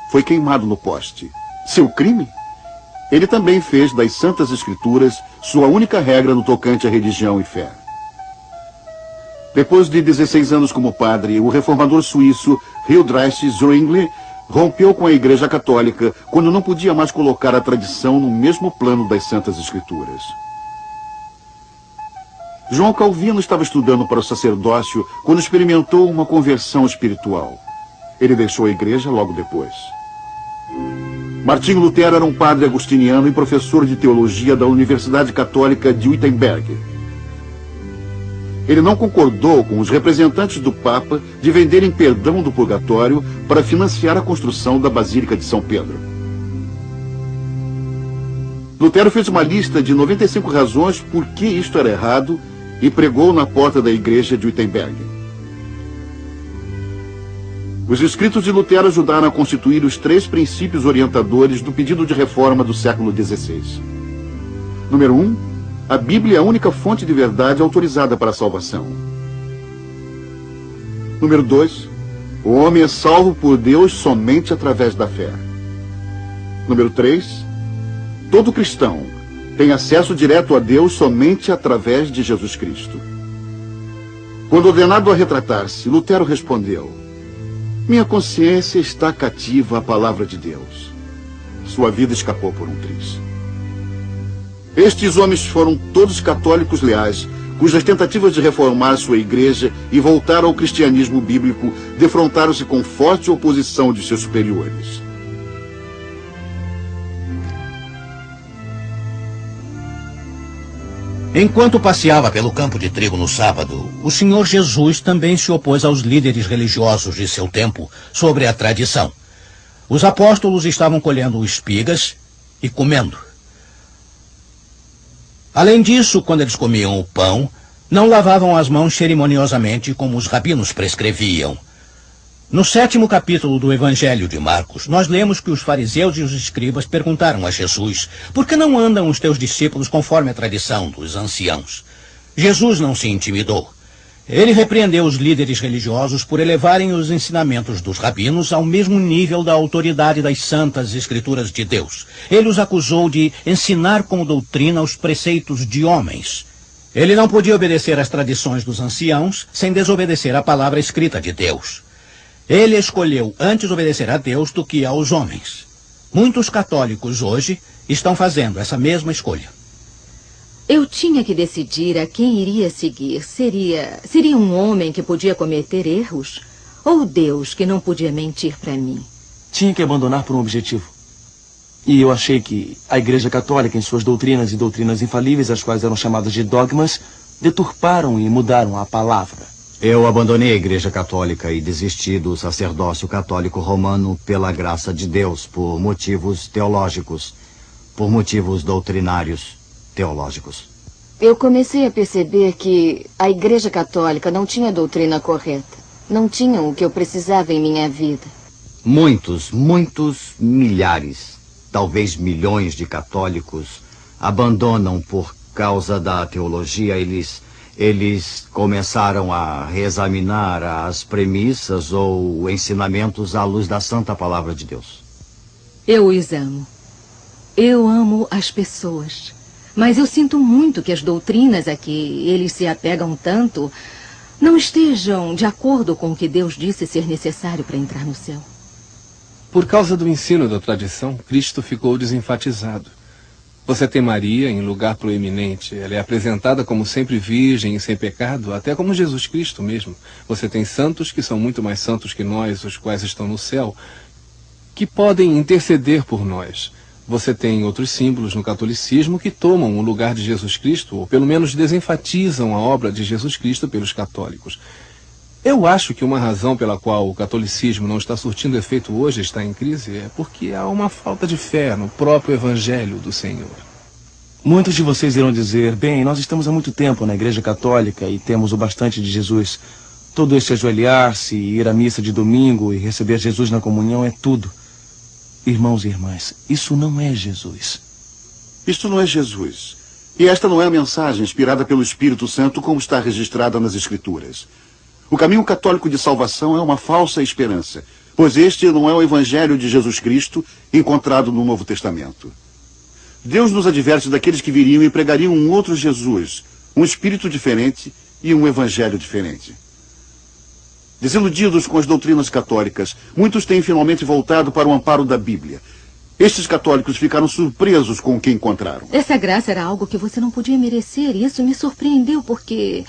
foi queimado no poste. Seu crime? Ele também fez das Santas Escrituras sua única regra no tocante à religião e fé. Depois de 16 anos como padre, o reformador suíço Hildreich Zwingli rompeu com a Igreja Católica quando não podia mais colocar a tradição no mesmo plano das Santas Escrituras. João Calvino estava estudando para o sacerdócio quando experimentou uma conversão espiritual. Ele deixou a igreja logo depois. Martinho Lutero era um padre agostiniano e professor de teologia da Universidade Católica de Wittenberg. Ele não concordou com os representantes do Papa de venderem perdão do purgatório para financiar a construção da Basílica de São Pedro. Lutero fez uma lista de 95 razões por que isto era errado e pregou na porta da igreja de Wittenberg. Os escritos de Lutero ajudaram a constituir os 3 princípios orientadores do pedido de reforma do século XVI. Número 1, A Bíblia é a única fonte de verdade autorizada para a salvação. Número 2. O homem é salvo por Deus somente através da fé. Número 3. Todo cristão tem acesso direto a Deus somente através de Jesus Cristo. Quando ordenado a retratar-se, Lutero respondeu: minha consciência está cativa à palavra de Deus. Sua vida escapou por um triz. Estes homens foram todos católicos leais, cujas tentativas de reformar sua igreja e voltar ao cristianismo bíblico defrontaram-se com forte oposição de seus superiores. Enquanto passeava pelo campo de trigo no sábado, o Senhor Jesus também se opôs aos líderes religiosos de seu tempo sobre a tradição. Os apóstolos estavam colhendo espigas e comendo. Além disso, quando eles comiam o pão, não lavavam as mãos cerimoniosamente como os rabinos prescreviam. No 7º capítulo do Evangelho de Marcos, nós lemos que os fariseus e os escribas perguntaram a Jesus: por que não andam os teus discípulos conforme a tradição dos anciãos? Jesus não se intimidou. Ele repreendeu os líderes religiosos por elevarem os ensinamentos dos rabinos ao mesmo nível da autoridade das santas escrituras de Deus. Ele os acusou de ensinar como doutrina os preceitos de homens. Ele não podia obedecer às tradições dos anciãos sem desobedecer à palavra escrita de Deus. Ele escolheu antes obedecer a Deus do que aos homens. Muitos católicos hoje estão fazendo essa mesma escolha. Eu tinha que decidir a quem iria seguir. Seria um homem que podia cometer erros? Ou Deus que não podia mentir para mim? Tinha que abandonar por um objetivo. E eu achei que a Igreja Católica, em suas doutrinas e doutrinas infalíveis, as quais eram chamadas de dogmas, deturparam e mudaram a palavra. Eu abandonei a Igreja Católica e desisti do sacerdócio católico romano pela graça de Deus, por motivos teológicos, por motivos doutrinários teológicos. Eu comecei a perceber que a Igreja Católica não tinha a doutrina correta. Não tinham o que eu precisava em minha vida. Muitos milhares, talvez milhões de católicos abandonam por causa da teologia. Eles começaram a reexaminar as premissas ou ensinamentos à luz da santa palavra de Deus. Eu os amo. Eu amo as pessoas. Mas eu sinto muito que as doutrinas a que eles se apegam tanto não estejam de acordo com o que Deus disse ser necessário para entrar no céu. Por causa do ensino da tradição, Cristo ficou desenfatizado. Você tem Maria em lugar proeminente. Ela é apresentada como sempre virgem e sem pecado, até como Jesus Cristo mesmo. Você tem santos que são muito mais santos que nós, os quais estão no céu, que podem interceder por nós. Você tem outros símbolos no catolicismo que tomam o lugar de Jesus Cristo, ou pelo menos desenfatizam a obra de Jesus Cristo pelos católicos. Eu acho que uma razão pela qual o catolicismo não está surtindo efeito hoje, está em crise, é porque há uma falta de fé no próprio Evangelho do Senhor. Muitos de vocês irão dizer: bem, nós estamos há muito tempo na Igreja Católica e temos o bastante de Jesus. Todo este ajoelhar-se, ir à missa de domingo e receber Jesus na comunhão é tudo. Irmãos e irmãs, isso não é Jesus. Isto não é Jesus. E esta não é a mensagem inspirada pelo Espírito Santo como está registrada nas Escrituras. O caminho católico de salvação é uma falsa esperança, pois este não é o Evangelho de Jesus Cristo encontrado no Novo Testamento. Deus nos adverte daqueles que viriam e pregariam um outro Jesus, um espírito diferente e um evangelho diferente. Desiludidos com as doutrinas católicas, muitos têm finalmente voltado para o amparo da Bíblia. Estes católicos ficaram surpresos com o que encontraram. Essa graça era algo que você não podia merecer, e isso me surpreendeu, porque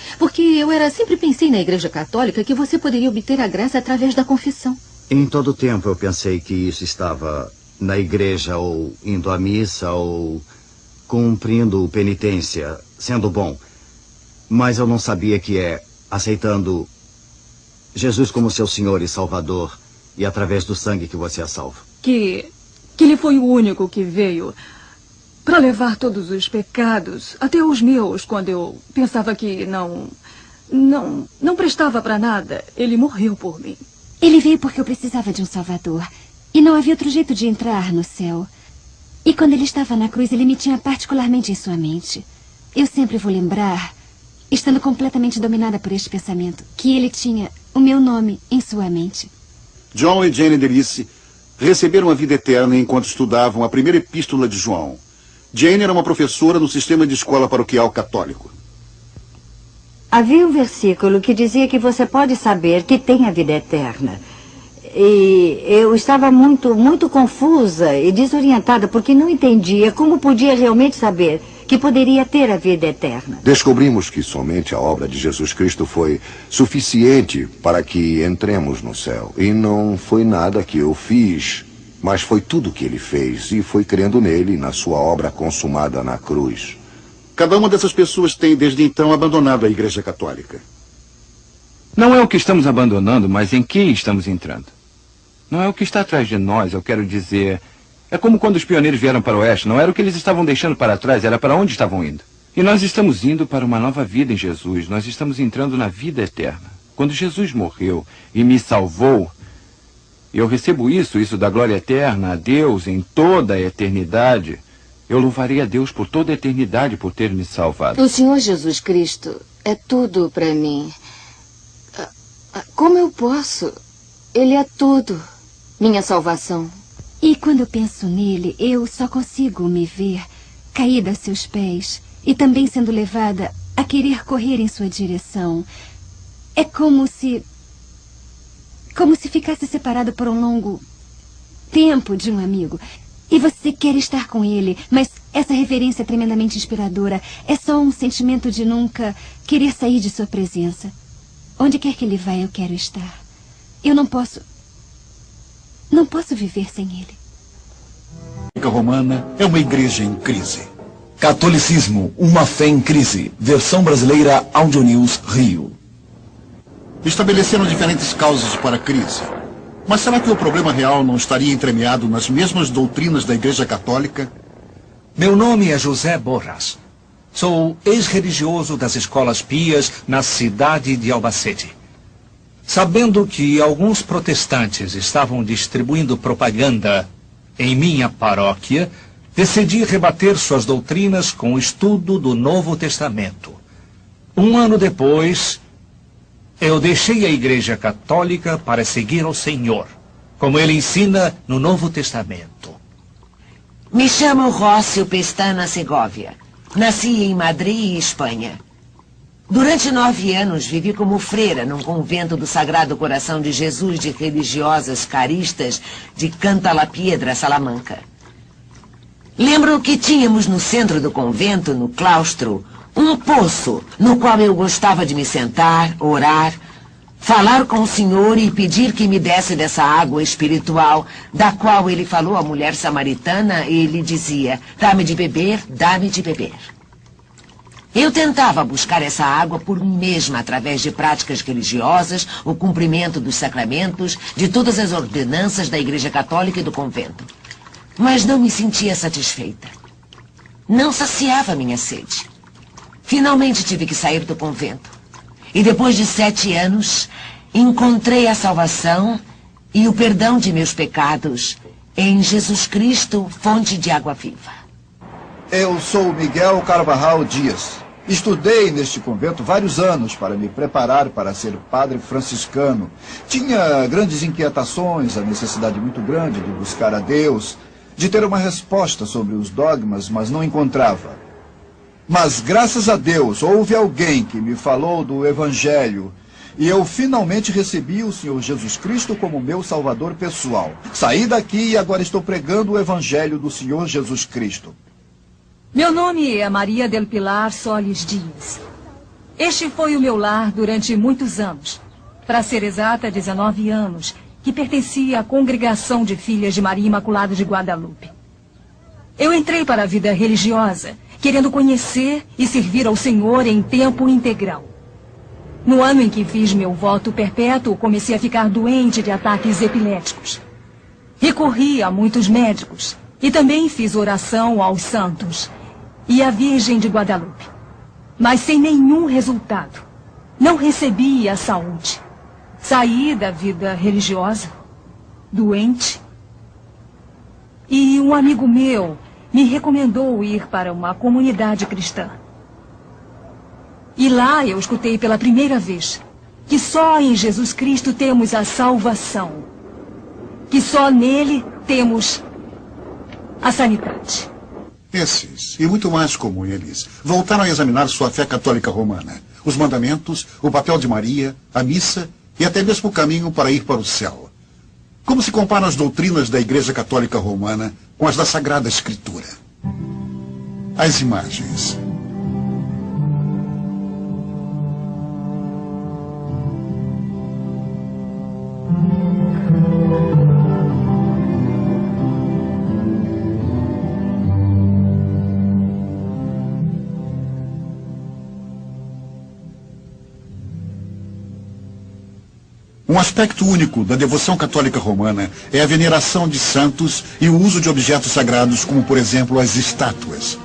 sempre pensei na Igreja Católica que você poderia obter a graça através da confissão. Em todo o tempo eu pensei que isso estava na igreja, ou indo à missa, ou cumprindo penitência, sendo bom. Mas eu não sabia que é aceitando Jesus como seu Senhor e Salvador, e através do sangue que você é salvo. Que ele foi o único que veio para levar todos os pecados, até os meus, quando eu pensava que não prestava para nada. Ele morreu por mim. Ele veio porque eu precisava de um salvador. E não havia outro jeito de entrar no céu. E quando ele estava na cruz, ele me tinha particularmente em sua mente. eu sempre vou lembrar, estando completamente dominada por este pensamento, que ele tinha o meu nome em sua mente. John e Jane Delice receberam a vida eterna enquanto estudavam a primeira epístola de João. Jane era uma professora no sistema de escola paroquial católico. Havia um versículo que dizia que você pode saber que tem a vida eterna. E eu estava muito confusa e desorientada porque não entendia como podia realmente saber que poderia ter a vida eterna. Descobrimos que somente a obra de Jesus Cristo foi suficiente para que entremos no céu. E não foi nada que eu fiz, mas foi tudo que ele fez. E foi crendo nele, na sua obra consumada na cruz. Cada uma dessas pessoas tem, desde então, abandonado a Igreja Católica. Não é o que estamos abandonando, mas em que estamos entrando. Não é o que está atrás de nós, eu quero dizer... É como quando os pioneiros vieram para o oeste. Não era o que eles estavam deixando para trás, era para onde estavam indo. E nós estamos indo para uma nova vida em Jesus. Nós estamos entrando na vida eterna. Quando Jesus morreu e me salvou, eu recebo isso da glória eterna a Deus em toda a eternidade. Eu louvarei a Deus por toda a eternidade por ter me salvado. O Senhor Jesus Cristo é tudo para mim. Como eu posso? Ele é tudo. Minha salvação. E quando eu penso nele, eu só consigo me ver caída a seus pés e também sendo levada a querer correr em sua direção. É como se ficasse separado por um longo tempo de um amigo. E você quer estar com ele, mas essa reverência é tremendamente inspiradora. É só um sentimento de nunca querer sair de sua presença. Onde quer que ele vá, eu quero estar. Eu não posso viver sem ele. A Romana é uma igreja em crise. Catolicismo, uma fé em crise. Versão brasileira, Audio News, Rio. Estabeleceram diferentes causas para a crise. Mas será que o problema real não estaria entremeado nas mesmas doutrinas da Igreja Católica? Meu nome é José Borras. Sou ex-religioso das escolas pias na cidade de Albacete. Sabendo que alguns protestantes estavam distribuindo propaganda em minha paróquia, decidi rebater suas doutrinas com o estudo do Novo Testamento. Um ano depois, eu deixei a Igreja Católica para seguir ao Senhor, como ele ensina no Novo Testamento. Me chamo Rócio Pestana Segovia. Nasci em Madrid, Espanha. Durante 9 anos vivi como freira num convento do Sagrado Coração de Jesus de religiosas caristas de Canta la Piedra, Salamanca. Lembro que tínhamos no centro do convento, no claustro, um poço no qual eu gostava de me sentar, orar, falar com o Senhor e pedir que me desse dessa água espiritual, da qual ele falou à mulher samaritana e lhe dizia: dá-me de beber, dá-me de beber. Eu tentava buscar essa água por mim mesma, através de práticas religiosas, o cumprimento dos sacramentos, de todas as ordenanças da Igreja Católica e do convento. Mas não me sentia satisfeita. Não saciava minha sede. Finalmente tive que sair do convento. E depois de 7 anos, encontrei a salvação e o perdão de meus pecados em Jesus Cristo, fonte de água viva. Eu sou Miguel Carvajal Dias. Estudei neste convento vários anos para me preparar para ser padre franciscano. Tinha grandes inquietações, a necessidade muito grande de buscar a Deus, de ter uma resposta sobre os dogmas, mas não encontrava. Mas, graças a Deus, houve alguém que me falou do Evangelho e eu finalmente recebi o Senhor Jesus Cristo como meu Salvador pessoal. Saí daqui e agora estou pregando o Evangelho do Senhor Jesus Cristo. Meu nome é Maria del Pilar Solis Dias. Este foi o meu lar durante muitos anos. Para ser exata, 19 anos, que pertencia à Congregação de Filhas de Maria Imaculada de Guadalupe. Eu entrei para a vida religiosa, querendo conhecer e servir ao Senhor em tempo integral. No ano em que fiz meu voto perpétuo, comecei a ficar doente de ataques epiléticos. Recorri a muitos médicos e também fiz oração aos santos e à Virgem de Guadalupe, mas sem nenhum resultado. Não recebi a saúde. Saí da vida religiosa, doente, e um amigo meu me recomendou ir para uma comunidade cristã. E lá eu escutei pela primeira vez que só em Jesus Cristo temos a salvação. Que só nele temos a sanidade. Esses, e muito mais como eles, voltaram a examinar sua fé católica romana, os mandamentos, o papel de Maria, a missa e até mesmo o caminho para ir para o céu. Como se comparam as doutrinas da Igreja Católica Romana com as da Sagrada Escritura? As imagens. Um aspecto único da devoção católica romana é a veneração de santos e o uso de objetos sagrados, como, por exemplo, as estátuas.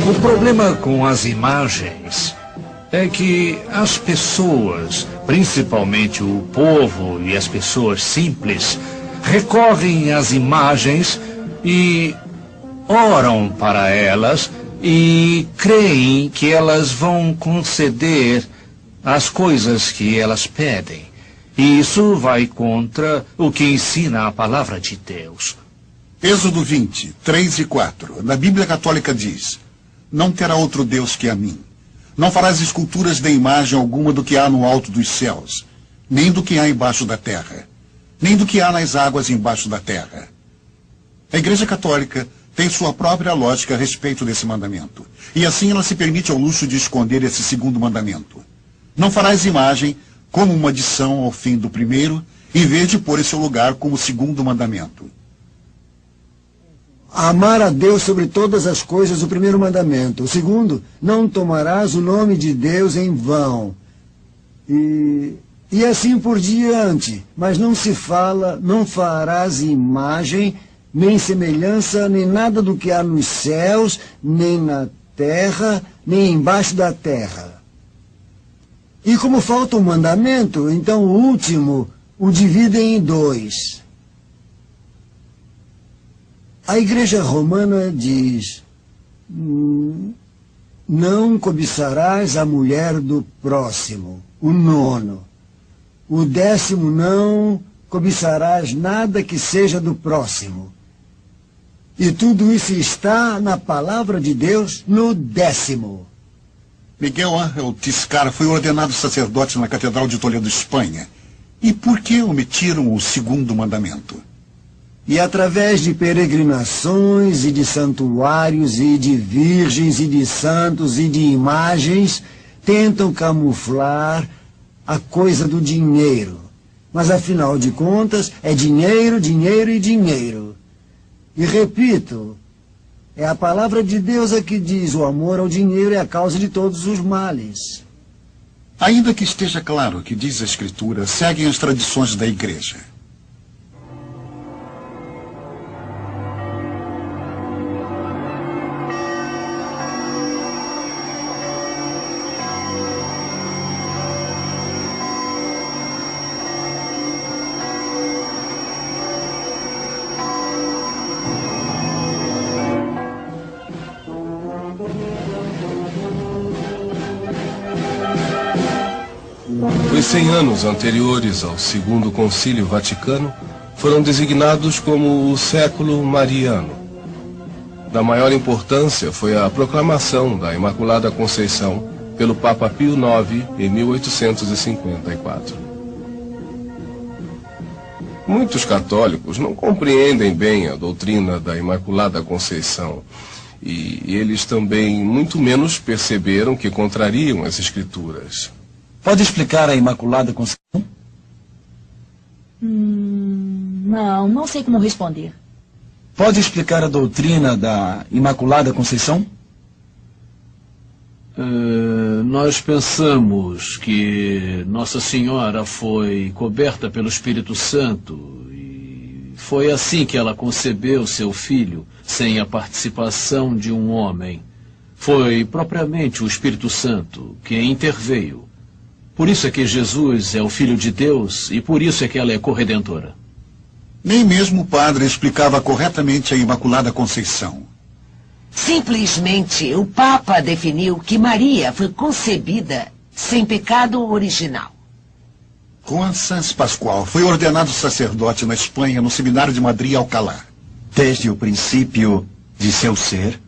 O problema com as imagens é que as pessoas, principalmente o povo e as pessoas simples, recorrem às imagens e oram para elas e creem que elas vão conceder as coisas que elas pedem. E isso vai contra o que ensina a palavra de Deus. Êxodo 20, 3 e 4. Na Bíblia Católica diz: não terá outro Deus que a mim. Não farás esculturas de imagem alguma do que há no alto dos céus, nem do que há embaixo da terra, nem do que há nas águas embaixo da terra. A Igreja Católica tem sua própria lógica a respeito desse mandamento, e assim ela se permite ao luxo de esconder esse segundo mandamento. Não farás imagem como uma adição ao fim do primeiro, em vez de pôr em seu lugar como segundo mandamento. Amar a Deus sobre todas as coisas, o primeiro mandamento. O segundo, não tomarás o nome de Deus em vão. E assim por diante. Mas não se fala, não farás imagem, nem semelhança, nem nada do que há nos céus, nem na terra, nem embaixo da terra. E como falta um mandamento, então o último o dividem em dois. A Igreja Romana diz: não cobiçarás a mulher do próximo, o 9. O 10º, não cobiçarás nada que seja do próximo. E tudo isso está na palavra de Deus no 10º. Miguel Ángel Tiscar foi ordenado sacerdote na Catedral de Toledo, Espanha. E por que omitiram o segundo mandamento? E através de peregrinações e de santuários e de virgens e de santos e de imagens, tentam camuflar a coisa do dinheiro. Mas afinal de contas, é dinheiro, dinheiro e dinheiro. E repito, é a palavra de Deus a que diz: o amor ao dinheiro é a causa de todos os males. Ainda que esteja claro que diz a Escritura, seguem as tradições da Igreja. Nos 100 anos anteriores ao Segundo Concílio Vaticano, foram designados como o século mariano. Da maior importância foi a proclamação da Imaculada Conceição pelo Papa Pio IX em 1854. Muitos católicos não compreendem bem a doutrina da Imaculada Conceição e eles também muito menos perceberam que contrariam as Escrituras. Pode explicar a Imaculada Conceição? Não sei como responder. Pode explicar a doutrina da Imaculada Conceição? Nós pensamos que Nossa Senhora foi coberta pelo Espírito Santo e foi assim que ela concebeu seu filho, sem a participação de um homem. Foi propriamente o Espírito Santo que interveio. Por isso é que Jesus é o Filho de Deus e por isso é que ela é corredentora. Nem mesmo o padre explicava corretamente a Imaculada Conceição. Simplesmente, o Papa definiu que Maria foi concebida sem pecado original. Juan Sanz Pascual foi ordenado sacerdote na Espanha, no seminário de Madrid, Alcalá. Desde o princípio de seu ser,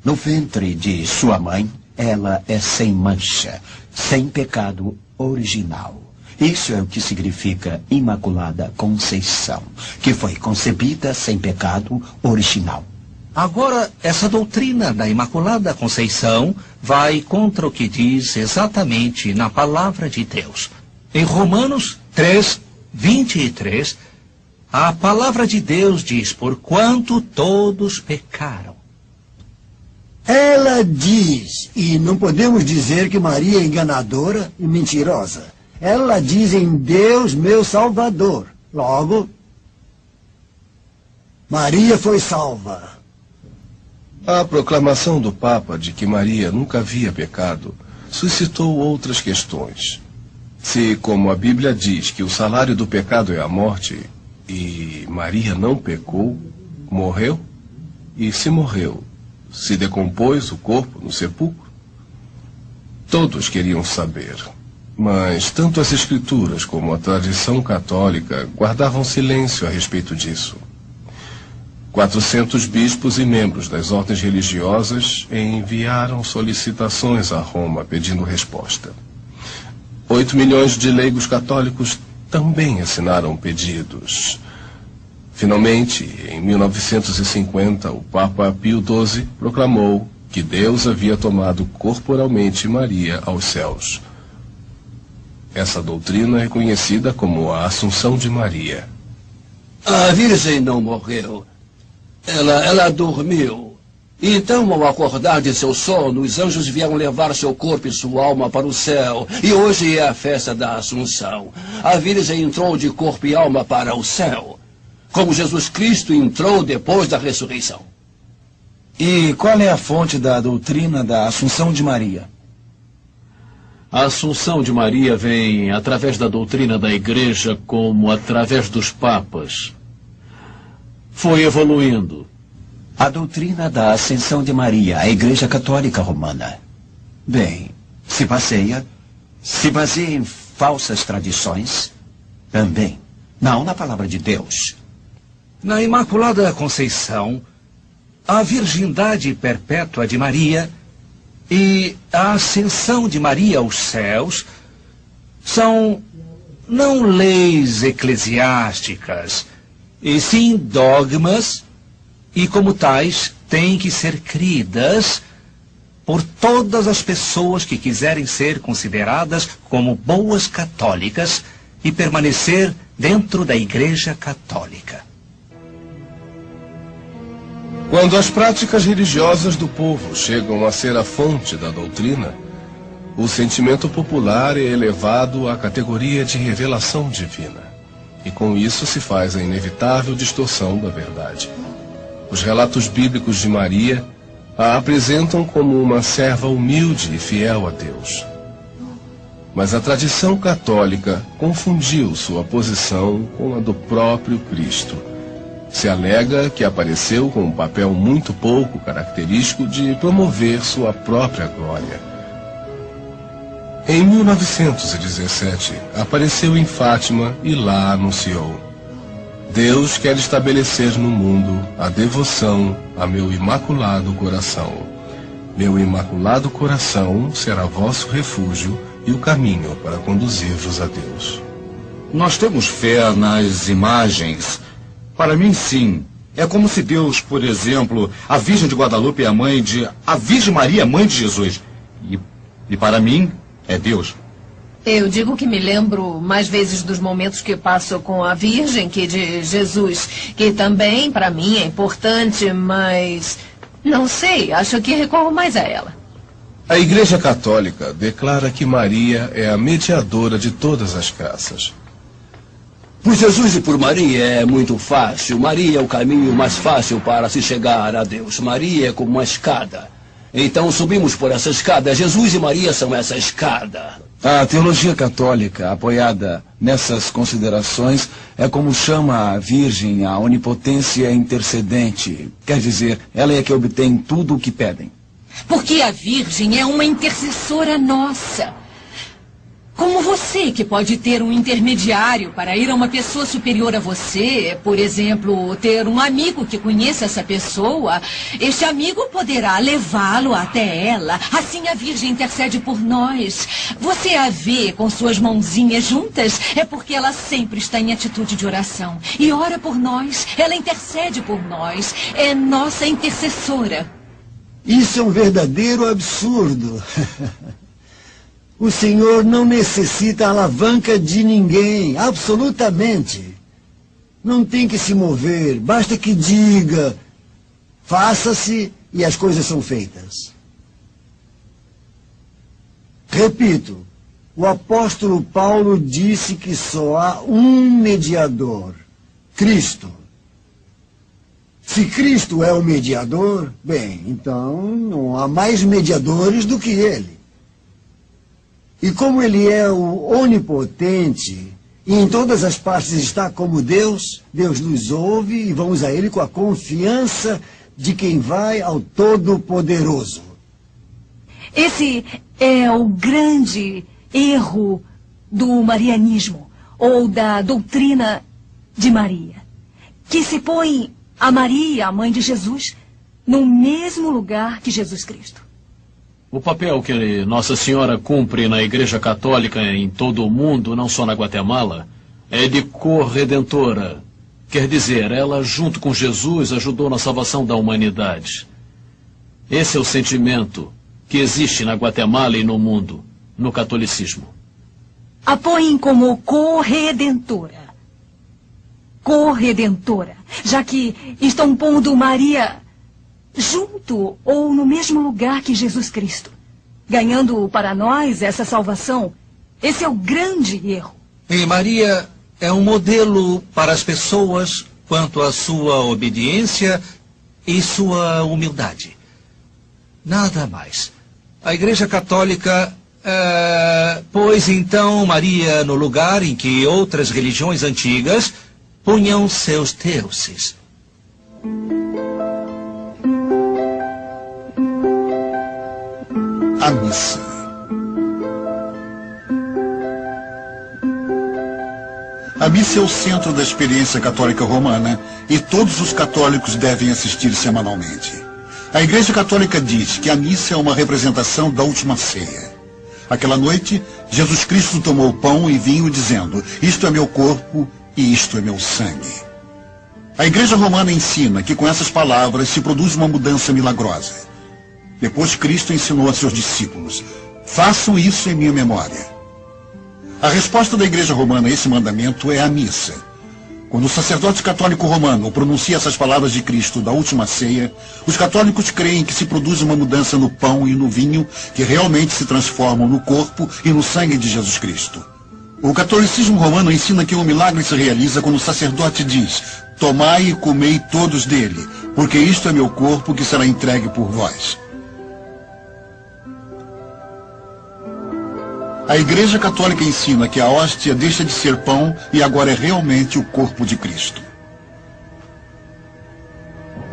no ventre de sua mãe, ela é sem mancha, sem pecado original. Isso é o que significa Imaculada Conceição, que foi concebida sem pecado original. Agora, essa doutrina da Imaculada Conceição vai contra o que diz exatamente na Palavra de Deus. Em Romanos 3, 23, a Palavra de Deus diz, porquanto todos pecaram. Ela diz, e não podemos dizer que Maria é enganadora e mentirosa. Ela diz em Deus, meu Salvador. Logo, Maria foi salva. A proclamação do Papa de que Maria nunca havia pecado suscitou outras questões. Se, como a Bíblia diz que o salário do pecado é a morte, e Maria não pecou, morreu? E se morreu, se decompôs o corpo no sepulcro? Todos queriam saber, mas tanto as Escrituras como a tradição católica guardavam silêncio a respeito disso. 400 bispos e membros das ordens religiosas enviaram solicitações a Roma pedindo resposta. 8 milhões de leigos católicos também assinaram pedidos. Finalmente, em 1950, o Papa Pio XII proclamou que Deus havia tomado corporalmente Maria aos céus. Essa doutrina é conhecida como a Assunção de Maria. A Virgem não morreu. Ela dormiu. Então, ao acordar de seu sono, os anjos vieram levar seu corpo e sua alma para o céu. E hoje é a festa da Assunção. A Virgem entrou de corpo e alma para o céu, como Jesus Cristo entrou depois da ressurreição. E qual é a fonte da doutrina da Assunção de Maria? A Assunção de Maria vem através da doutrina da Igreja como através dos papas. Foi evoluindo. A doutrina da Ascensão de Maria, a Igreja Católica Romana. Bem, se baseia em falsas tradições? Também. Não na Palavra de Deus. Na Imaculada Conceição, a virgindade perpétua de Maria e a ascensão de Maria aos céus são não leis eclesiásticas, e sim dogmas, e como tais têm que ser cridas por todas as pessoas que quiserem ser consideradas como boas católicas e permanecer dentro da Igreja Católica. Quando as práticas religiosas do povo chegam a ser a fonte da doutrina, o sentimento popular é elevado à categoria de revelação divina. E com isso se faz a inevitável distorção da verdade. Os relatos bíblicos de Maria a apresentam como uma serva humilde e fiel a Deus. Mas a tradição católica confundiu sua posição com a do próprio Cristo. Se alega que apareceu com um papel muito pouco característico de promover sua própria glória. Em 1917, apareceu em Fátima e lá anunciou: Deus quer estabelecer no mundo a devoção a meu imaculado coração. Meu imaculado coração será vosso refúgio e o caminho para conduzir-vos a Deus. Nós temos fé nas imagens. Para mim, sim. É como se Deus, por exemplo, a Virgem de Guadalupe é a Virgem Maria é mãe de Jesus. E para mim, é Deus. Eu digo que me lembro mais vezes dos momentos que passo com a Virgem que de Jesus, que também, para mim, é importante, mas... não sei, acho que recorro mais a ela. A Igreja Católica declara que Maria é a mediadora de todas as graças. Por Jesus e por Maria é muito fácil. Maria é o caminho mais fácil para se chegar a Deus. Maria é como uma escada. Então subimos por essa escada. Jesus e Maria são essa escada. A teologia católica, apoiada nessas considerações, é como chama a Virgem a onipotência intercedente. Quer dizer, ela é que obtém tudo o que pedem. Porque a Virgem é uma intercessora nossa. Como você, que pode ter um intermediário para ir a uma pessoa superior a você, por exemplo, ter um amigo que conheça essa pessoa, este amigo poderá levá-lo até ela. Assim a Virgem intercede por nós. Você a vê com suas mãozinhas juntas, é porque ela sempre está em atitude de oração. E ora por nós, ela intercede por nós, é nossa intercessora. Isso é um verdadeiro absurdo. O Senhor não necessita alavanca de ninguém, absolutamente. Não tem que se mover, basta que diga, faça-se e as coisas são feitas. Repito, o apóstolo Paulo disse que só há um mediador, Cristo. Se Cristo é o mediador, bem, então não há mais mediadores do que ele. E como ele é o onipotente, e em todas as partes está como Deus, Deus nos ouve e vamos a ele com a confiança de quem vai ao Todo-Poderoso. Esse é o grande erro do marianismo, ou da doutrina de Maria, que se põe a Maria, a mãe de Jesus, no mesmo lugar que Jesus Cristo. O papel que Nossa Senhora cumpre na Igreja Católica em todo o mundo, não só na Guatemala, é de corredentora. Quer dizer, ela, junto com Jesus, ajudou na salvação da humanidade. Esse é o sentimento que existe na Guatemala e no mundo, no catolicismo. A põem como corredentora. Corredentora, já que estão pondo Maria junto ou no mesmo lugar que Jesus Cristo, ganhando para nós essa salvação. Esse é o grande erro. E Maria é um modelo para as pessoas quanto à sua obediência e sua humildade. Nada mais. A Igreja Católica pôs então Maria no lugar em que outras religiões antigas punham seus deuses. A missa. A missa é o centro da experiência católica romana e todos os católicos devem assistir semanalmente. A Igreja Católica diz que a missa é uma representação da última ceia. Aquela noite, Jesus Cristo tomou pão e vinho dizendo, isto é meu corpo e isto é meu sangue. A Igreja Romana ensina que com essas palavras se produz uma mudança milagrosa. Depois Cristo ensinou a seus discípulos, façam isso em minha memória. A resposta da Igreja Romana a esse mandamento é a missa. Quando o sacerdote católico romano pronuncia essas palavras de Cristo da última ceia, os católicos creem que se produz uma mudança no pão e no vinho que realmente se transformam no corpo e no sangue de Jesus Cristo. O catolicismo romano ensina que o milagre se realiza quando o sacerdote diz, tomai e comei todos dele, porque isto é meu corpo que será entregue por vós. A Igreja Católica ensina que a hóstia deixa de ser pão e agora é realmente o corpo de Cristo.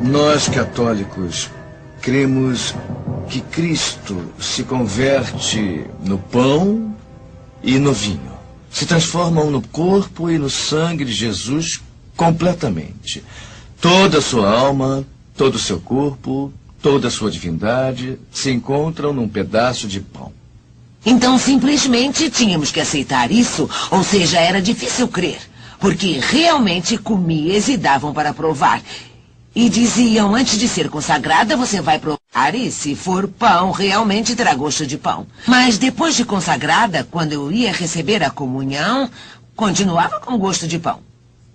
Nós, católicos, cremos que Cristo se converte no pão e no vinho. Se transformam no corpo e no sangue de Jesus completamente. Toda a sua alma, todo o seu corpo, toda a sua divindade se encontram num pedaço de pão. Então simplesmente tínhamos que aceitar isso, ou seja, era difícil crer, porque realmente comias e davam para provar. E diziam, antes de ser consagrada, você vai provar e se for pão, realmente terá gosto de pão. Mas depois de consagrada, quando eu ia receber a comunhão, continuava com gosto de pão.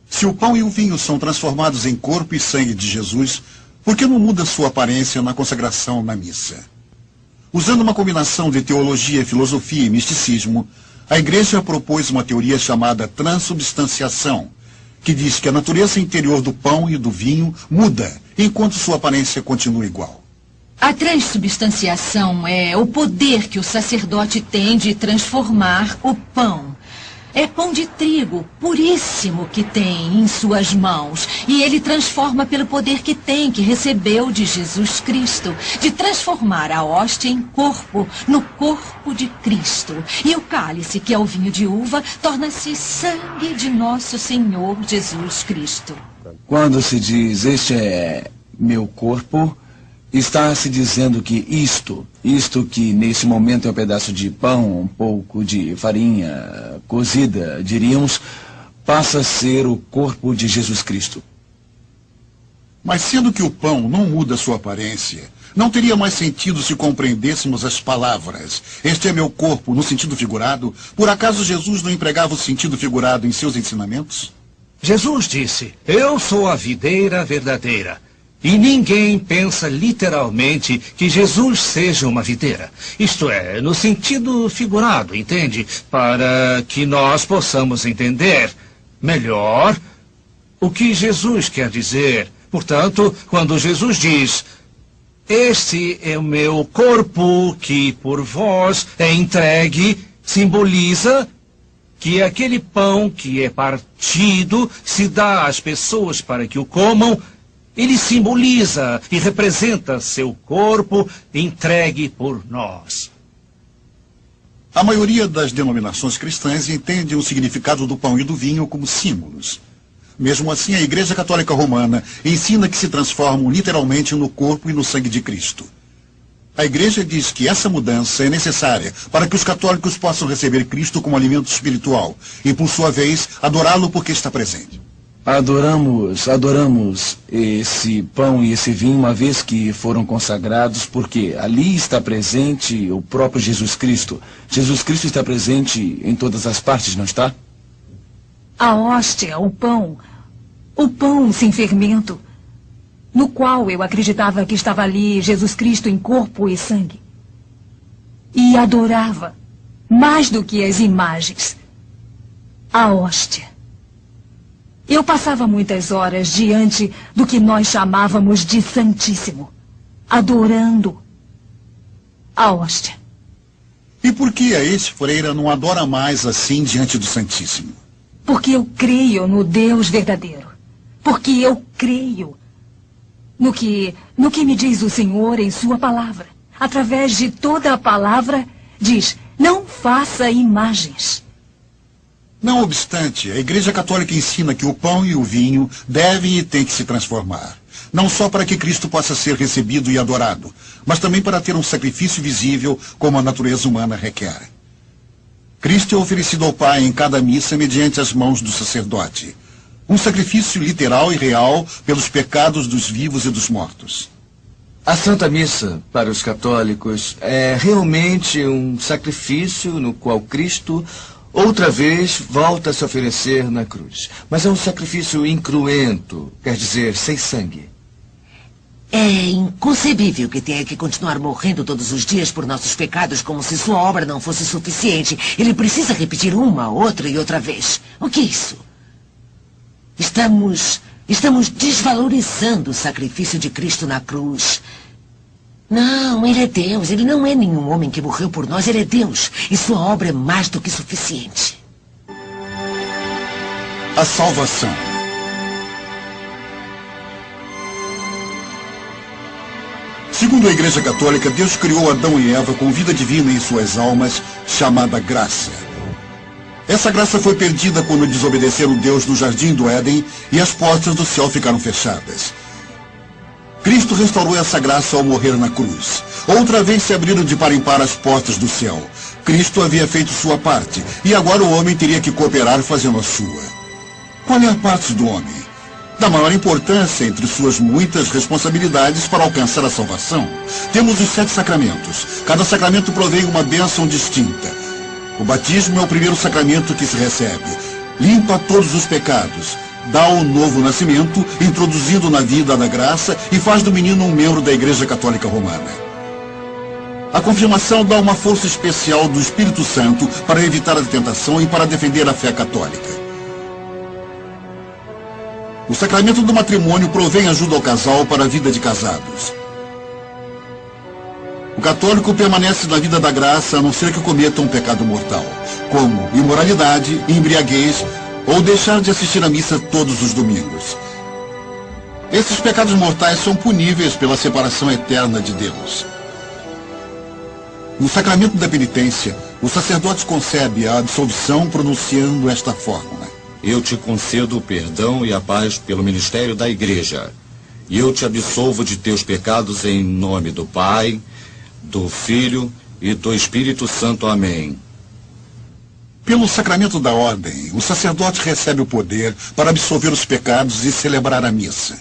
Se o pão e o vinho são transformados em corpo e sangue de Jesus, por que não muda sua aparência na consagração na missa? Usando uma combinação de teologia, filosofia e misticismo, a Igreja propôs uma teoria chamada transubstanciação, que diz que a natureza interior do pão e do vinho muda, enquanto sua aparência continua igual. A transubstanciação é o poder que o sacerdote tem de transformar o pão. É pão de trigo puríssimo que tem em suas mãos. E ele transforma pelo poder que tem, que recebeu de Jesus Cristo, de transformar a hóstia em corpo, no corpo de Cristo. E o cálice, que é o vinho de uva, torna-se sangue de nosso Senhor Jesus Cristo. Quando se diz, este é meu corpo, está se dizendo que isto que nesse momento é um pedaço de pão, um pouco de farinha cozida, diríamos, passa a ser o corpo de Jesus Cristo. Mas sendo que o pão não muda sua aparência, não teria mais sentido se compreendêssemos as palavras. Este é meu corpo, no sentido figurado. Por acaso Jesus não empregava o sentido figurado em seus ensinamentos? Jesus disse, eu sou a videira verdadeira. E ninguém pensa literalmente que Jesus seja uma videira. Isto é, no sentido figurado, entende? Para que nós possamos entender melhor o que Jesus quer dizer. Portanto, quando Jesus diz, este é o meu corpo que por vós é entregue, simboliza que aquele pão que é partido se dá às pessoas para que o comam. Ele simboliza e representa seu corpo entregue por nós. A maioria das denominações cristãs entende o significado do pão e do vinho como símbolos. Mesmo assim, a Igreja Católica Romana ensina que se transformam literalmente no corpo e no sangue de Cristo. A Igreja diz que essa mudança é necessária para que os católicos possam receber Cristo como alimento espiritual e, por sua vez, adorá-lo porque está presente. Adoramos esse pão e esse vinho uma vez que foram consagrados, porque ali está presente o próprio Jesus Cristo. Jesus Cristo está presente em todas as partes, não está? A hóstia, o pão sem fermento, no qual eu acreditava que estava ali Jesus Cristo em corpo e sangue. E adorava, mais do que as imagens, a hóstia. Eu passava muitas horas diante do que nós chamávamos de Santíssimo, adorando a hóstia. E por que a ex-freira não adora mais assim diante do Santíssimo? Porque eu creio no Deus verdadeiro. Porque eu creio no que me diz o Senhor em sua palavra. Através de toda a palavra, diz, não faça imagens. Não obstante, a Igreja Católica ensina que o pão e o vinho devem e têm que se transformar. Não só para que Cristo possa ser recebido e adorado, mas também para ter um sacrifício visível como a natureza humana requer. Cristo é oferecido ao Pai em cada missa mediante as mãos do sacerdote. Um sacrifício literal e real pelos pecados dos vivos e dos mortos. A Santa Missa, para os católicos, é realmente um sacrifício no qual Cristo outra vez volta a se oferecer na cruz. Mas é um sacrifício incruento, quer dizer, sem sangue. É inconcebível que tenha que continuar morrendo todos os dias por nossos pecados como se sua obra não fosse suficiente. Ele precisa repetir uma, outra e outra vez. O que é isso? Estamos desvalorizando o sacrifício de Cristo na cruz. Não, ele é Deus. Ele não é nenhum homem que morreu por nós. Ele é Deus. E sua obra é mais do que suficiente. A salvação. Segundo a Igreja Católica, Deus criou Adão e Eva com vida divina em suas almas, chamada graça. Essa graça foi perdida quando desobedeceram Deus no jardim do Éden e as portas do céu ficaram fechadas. Cristo restaurou essa graça ao morrer na cruz. Outra vez se abriram de par em par as portas do céu. Cristo havia feito sua parte, e agora o homem teria que cooperar fazendo a sua. Qual é a parte do homem? Da maior importância entre suas muitas responsabilidades para alcançar a salvação. Temos os 7 sacramentos. Cada sacramento provém uma bênção distinta. O batismo é o primeiro sacramento que se recebe. Limpa todos os pecados. Dá o novo nascimento, introduzindo na vida da graça e faz do menino um membro da Igreja Católica Romana. A confirmação dá uma força especial do Espírito Santo para evitar a tentação e para defender a fé católica. O sacramento do matrimônio provém ajuda ao casal para a vida de casados. O católico permanece na vida da graça a não ser que cometa um pecado mortal, como imoralidade, embriaguez ou deixar de assistir à missa todos os domingos. Esses pecados mortais são puníveis pela separação eterna de Deus. No sacramento da penitência, o sacerdote concebe a absolvição pronunciando esta fórmula: eu te concedo o perdão e a paz pelo ministério da Igreja. E eu te absolvo de teus pecados em nome do Pai, do Filho e do Espírito Santo. Amém. Pelo sacramento da ordem, o sacerdote recebe o poder para absolver os pecados e celebrar a missa.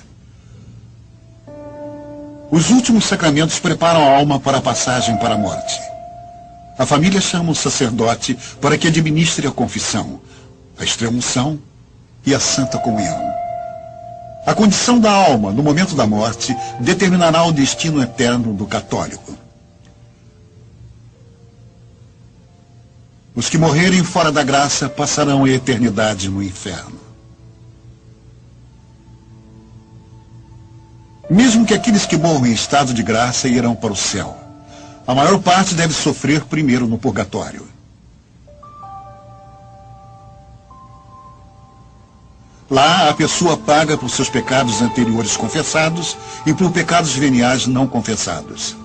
Os últimos sacramentos preparam a alma para a passagem para a morte. A família chama o sacerdote para que administre a confissão, a extrema-unção e a santa comunhão. A condição da alma, no momento da morte, determinará o destino eterno do católico. Os que morrerem fora da graça passarão a eternidade no inferno. Mesmo que aqueles que morram em estado de graça irão para o céu, a maior parte deve sofrer primeiro no purgatório. Lá, a pessoa paga por seus pecados anteriores confessados e por pecados veniais não confessados.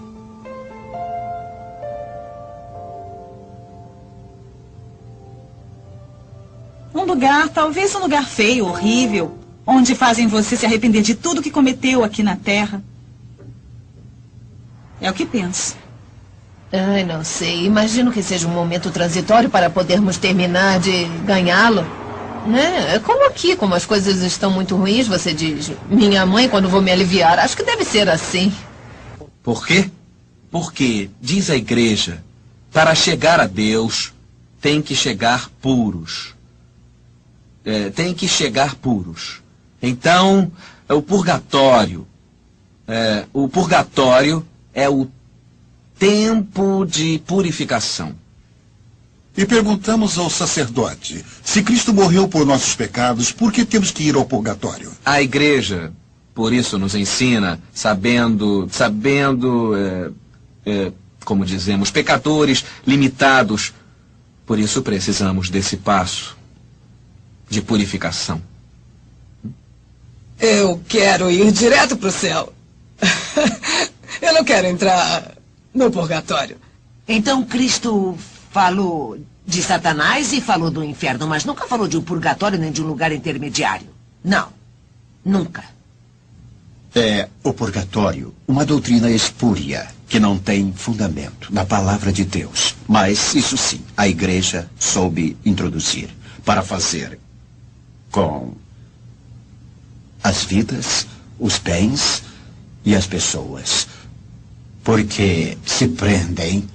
Um lugar, talvez um lugar feio, horrível, onde fazem você se arrepender de tudo que cometeu aqui na Terra. É o que penso. Ai, não sei. Imagino que seja um momento transitório para podermos terminar de ganhá-lo. Né? Como aqui, como as coisas estão muito ruins, você diz: minha mãe, quando vou me aliviar. Acho que deve ser assim. Por quê? Porque, diz a Igreja, para chegar a Deus, tem que chegar puros. Tem que chegar puros. Então, o purgatório é o tempo de purificação. E perguntamos ao sacerdote: se Cristo morreu por nossos pecados, por que temos que ir ao purgatório? A Igreja, por isso, nos ensina, sabendo, como dizemos, pecadores limitados. Por isso precisamos desse passo de purificação. Eu quero ir direto para o céu. Eu não quero entrar no purgatório. Então Cristo falou de Satanás e falou do inferno, mas nunca falou de um purgatório nem de um lugar intermediário. Não, nunca. É o purgatório, uma doutrina espúria, que não tem fundamento na palavra de Deus. Mas, isso sim, a Igreja soube introduzir para fazer com as vidas, os bens e as pessoas. Porque se prendem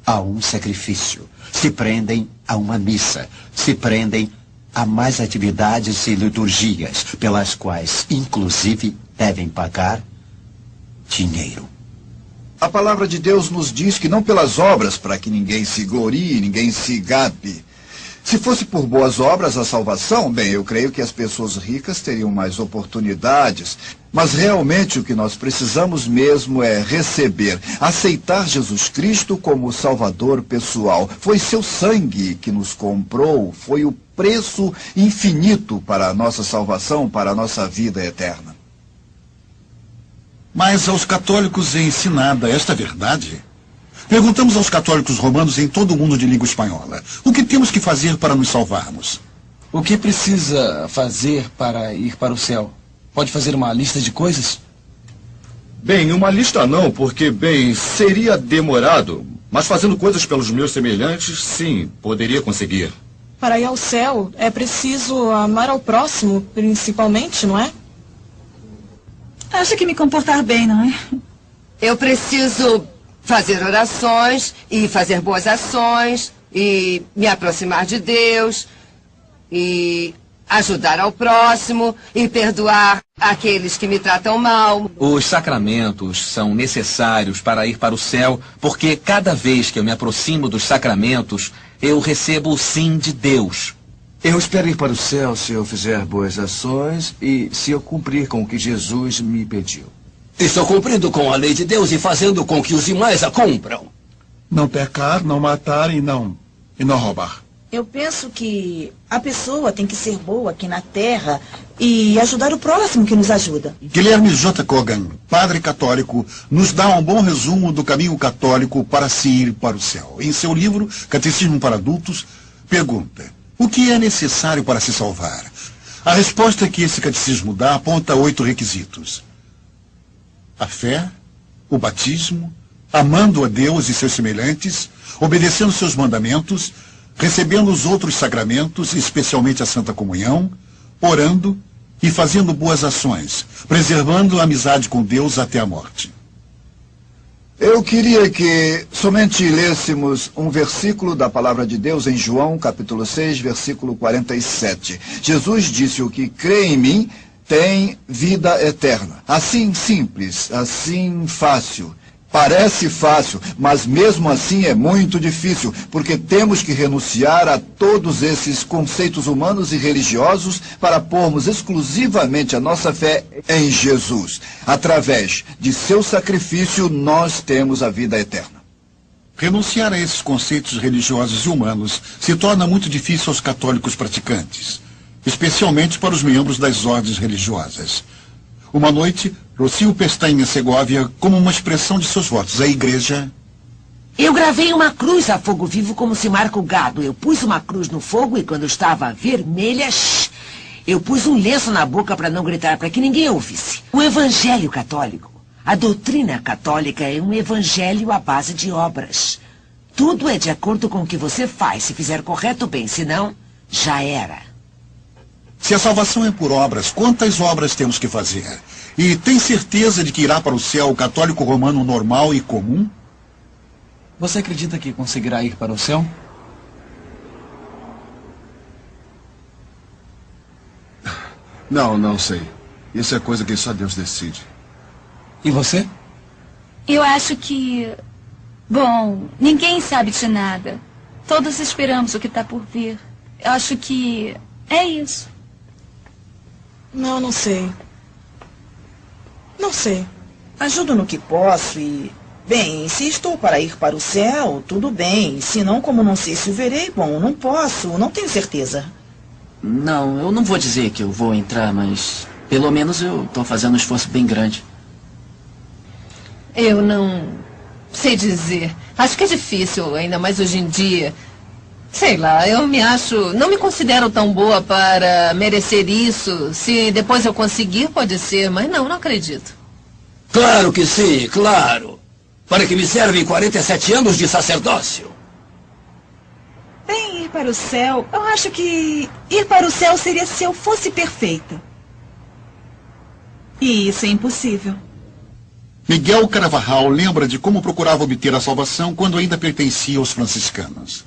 a um sacrifício, se prendem a uma missa, se prendem a mais atividades e liturgias, pelas quais, inclusive, devem pagar dinheiro. A palavra de Deus nos diz que não pelas obras, para que ninguém se glorie, ninguém se gabe. Se fosse por boas obras a salvação, bem, eu creio que as pessoas ricas teriam mais oportunidades. Mas realmente o que nós precisamos mesmo é receber, aceitar Jesus Cristo como Salvador pessoal. Foi seu sangue que nos comprou, foi o preço infinito para a nossa salvação, para a nossa vida eterna. Mas aos católicos é ensinada esta verdade? Perguntamos aos católicos romanos em todo o mundo de língua espanhola. O que temos que fazer para nos salvarmos? O que precisa fazer para ir para o céu? Pode fazer uma lista de coisas? Bem, uma lista não, porque, bem, seria demorado. Mas fazendo coisas pelos meus semelhantes, sim, poderia conseguir. Para ir ao céu, é preciso amar ao próximo, principalmente, não é? Acho que me comportar bem, não é? Eu preciso fazer orações e fazer boas ações e me aproximar de Deus e ajudar ao próximo e perdoar aqueles que me tratam mal. Os sacramentos são necessários para ir para o céu, porque cada vez que eu me aproximo dos sacramentos, eu recebo o sim de Deus. Eu espero ir para o céu se eu fizer boas ações e se eu cumprir com o que Jesus me pediu. Estou cumprindo com a lei de Deus e fazendo com que os demais a cumpram. Não pecar, não matar e não roubar. Eu penso que a pessoa tem que ser boa aqui na Terra e ajudar o próximo que nos ajuda. Guilherme J. Kogan, padre católico, nos dá um bom resumo do caminho católico para se ir para o céu. Em seu livro, Catecismo para Adultos, pergunta: o que é necessário para se salvar? A resposta que esse catecismo dá aponta 8 requisitos: a fé, o batismo, amando a Deus e seus semelhantes, obedecendo seus mandamentos, recebendo os outros sacramentos, especialmente a Santa Comunhão, orando e fazendo boas ações, preservando a amizade com Deus até a morte. Eu queria que somente lêssemos um versículo da palavra de Deus em João, capítulo 6, versículo 47. Jesus disse: o que crê em mim tem vida eterna. Assim simples, assim fácil. Parece fácil, mas mesmo assim é muito difícil, porque temos que renunciar a todos esses conceitos humanos e religiosos para pormos exclusivamente a nossa fé em Jesus. Através de seu sacrifício, nós temos a vida eterna. Renunciar a esses conceitos religiosos e humanos se torna muito difícil aos católicos praticantes, especialmente para os membros das ordens religiosas. Uma noite, Rocio Pestainha Segovia, como uma expressão de seus votos à igreja... Eu gravei uma cruz a fogo vivo como se marca o gado. Eu pus uma cruz no fogo e quando estava vermelha, eu pus um lenço na boca para não gritar, para que ninguém ouvisse. O evangelho católico, a doutrina católica é um evangelho à base de obras. Tudo é de acordo com o que você faz. Se fizer correto, bem, se não, já era. Se a salvação é por obras, quantas obras temos que fazer? E tem certeza de que irá para o céu o católico romano normal e comum? Você acredita que conseguirá ir para o céu? Não sei. Isso é coisa que só Deus decide. E você? Eu acho que... Bom, ninguém sabe de nada. Todos esperamos o que está por vir. Eu acho que é isso. Não sei. Não sei. Ajudo no que posso e... Bem, se estou para ir para o céu, tudo bem. Se não, como não sei se o verei, bom, não posso, não tenho certeza. Não, eu não vou dizer que eu vou entrar, mas... Pelo menos eu estou fazendo um esforço bem grande. Eu não sei dizer. Acho que é difícil, ainda mais hoje em dia. Sei lá, eu me acho... Não me considero tão boa para merecer isso. Se depois eu conseguir, pode ser, mas não acredito. Claro que sim, claro. Para que me servem 47 anos de sacerdócio. Bem, ir para o céu... Eu acho que ir para o céu seria se eu fosse perfeita. E isso é impossível. Miguel Carvajal lembra de como procurava obter a salvação quando ainda pertencia aos franciscanos.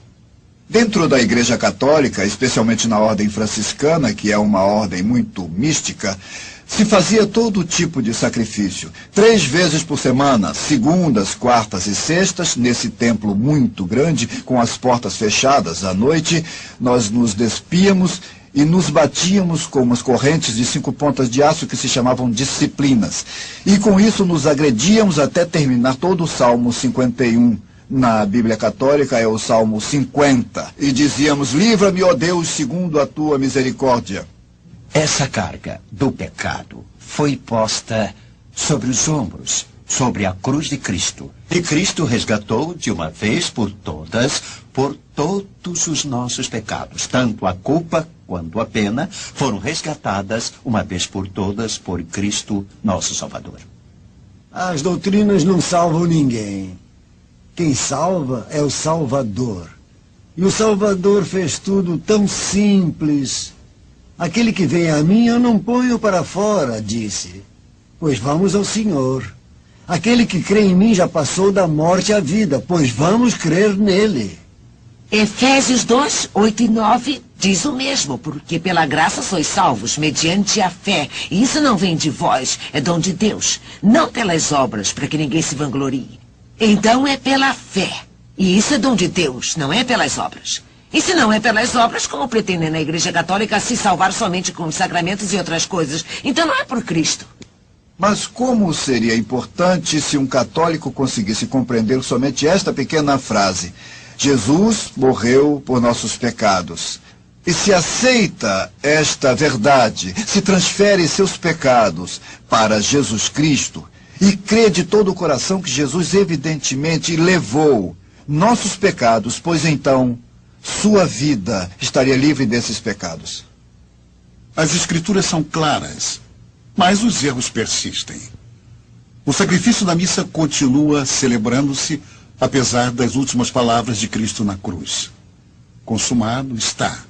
Dentro da Igreja Católica, especialmente na ordem franciscana, que é uma ordem muito mística, se fazia todo tipo de sacrifício. 3 vezes por semana, segundas, quartas e sextas, nesse templo muito grande, com as portas fechadas à noite, nós nos despíamos e nos batíamos com umas correntes de 5 pontas de aço que se chamavam disciplinas. E com isso nos agredíamos até terminar todo o Salmo 51. Na Bíblia Católica é o Salmo 50. E dizíamos: livra-me, ó Deus, segundo a tua misericórdia. Essa carga do pecado foi posta sobre os ombros sobre a cruz de Cristo. E Cristo resgatou de uma vez por todas, por todos os nossos pecados. Tanto a culpa quanto a pena foram resgatadas uma vez por todas por Cristo, nosso Salvador. As doutrinas não salvam ninguém. Quem salva é o Salvador. E o Salvador fez tudo tão simples. Aquele que vem a mim eu não ponho para fora, disse. Pois vamos ao Senhor. Aquele que crê em mim já passou da morte à vida, pois vamos crer nele. Efésios 2, 8 e 9 diz o mesmo, porque pela graça sois salvos, mediante a fé. E isso não vem de vós, é dom de Deus, não pelas obras, para que ninguém se vanglorie. Então é pela fé. E isso é dom de Deus, não é pelas obras. E se não é pelas obras, como pretendem na Igreja Católica se salvar somente com os sacramentos e outras coisas? Então não é por Cristo. Mas como seria importante se um católico conseguisse compreender somente esta pequena frase: Jesus morreu por nossos pecados. E se aceita esta verdade, se transfere seus pecados para Jesus Cristo e crê de todo o coração que Jesus evidentemente levou nossos pecados, pois então sua vida estaria livre desses pecados. As Escrituras são claras, mas os erros persistem. O sacrifício da missa continua celebrando-se, apesar das últimas palavras de Cristo na cruz. Consumado está.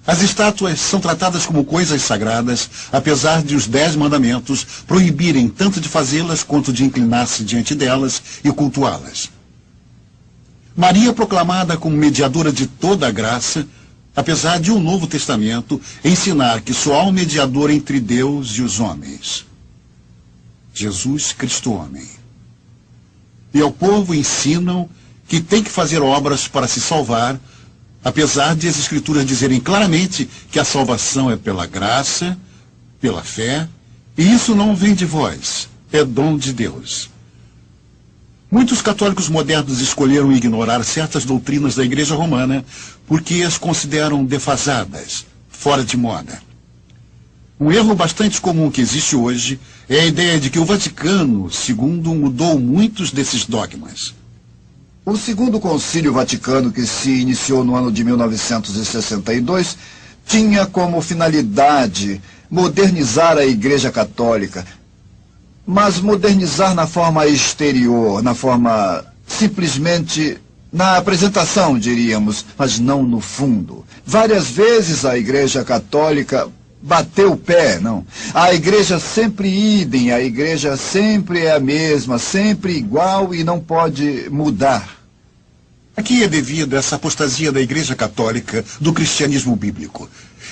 As estátuas são tratadas como coisas sagradas, apesar de os 10 mandamentos proibirem tanto de fazê-las quanto de inclinar-se diante delas e cultuá-las. Maria, proclamada como mediadora de toda a graça, apesar de o Novo Testamento ensinar que só há um mediador entre Deus e os homens: Jesus Cristo homem. E ao povo ensinam que tem que fazer obras para se salvar, apesar de as Escrituras dizerem claramente que a salvação é pela graça, pela fé, e isso não vem de vós, é dom de Deus. Muitos católicos modernos escolheram ignorar certas doutrinas da Igreja Romana porque as consideram defasadas, fora de moda. Um erro bastante comum que existe hoje é a ideia de que o Vaticano II mudou muitos desses dogmas. O Segundo Concílio Vaticano, que se iniciou no ano de 1962, tinha como finalidade modernizar a Igreja Católica, mas modernizar na forma exterior, na forma simplesmente na apresentação, diríamos, mas não no fundo. Várias vezes a Igreja Católica bateu o pé, não. A Igreja sempre idem, a Igreja sempre é a mesma, sempre igual e não pode mudar. Aqui é devido a essa apostasia da Igreja Católica do cristianismo bíblico.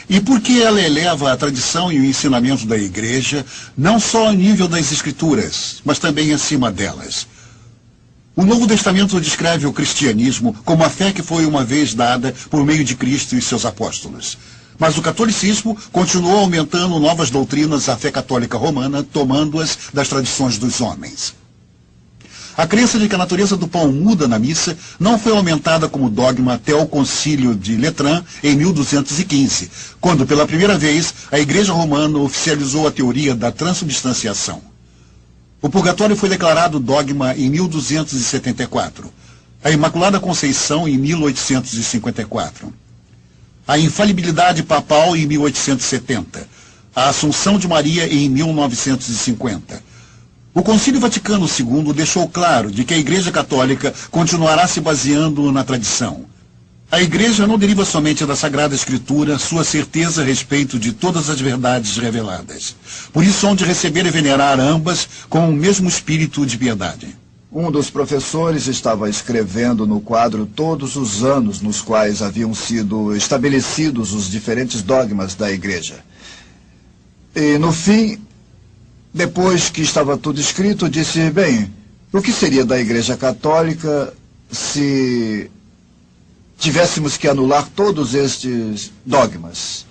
E porque ela eleva a tradição e o ensinamento da Igreja, não só ao nível das Escrituras, mas também acima delas. O Novo Testamento descreve o cristianismo como a fé que foi uma vez dada por meio de Cristo e seus apóstolos. Mas o catolicismo continuou aumentando novas doutrinas à fé católica romana, tomando-as das tradições dos homens. A crença de que a natureza do pão muda na missa não foi aumentada como dogma até o Concílio de Letrán em 1215, quando pela primeira vez a Igreja Romana oficializou a teoria da transubstanciação. O purgatório foi declarado dogma em 1274, a Imaculada Conceição em 1854, a infalibilidade papal em 1870, a Assunção de Maria em 1950. O Concílio Vaticano II deixou claro de que a Igreja Católica continuará se baseando na tradição. A Igreja não deriva somente da Sagrada Escritura sua certeza a respeito de todas as verdades reveladas. Por isso, hão de receber e venerar ambas com o mesmo espírito de piedade. Um dos professores estava escrevendo no quadro todos os anos nos quais haviam sido estabelecidos os diferentes dogmas da Igreja. E, no fim, depois que estava tudo escrito, disse: bem, o que seria da Igreja Católica se tivéssemos que anular todos estes dogmas?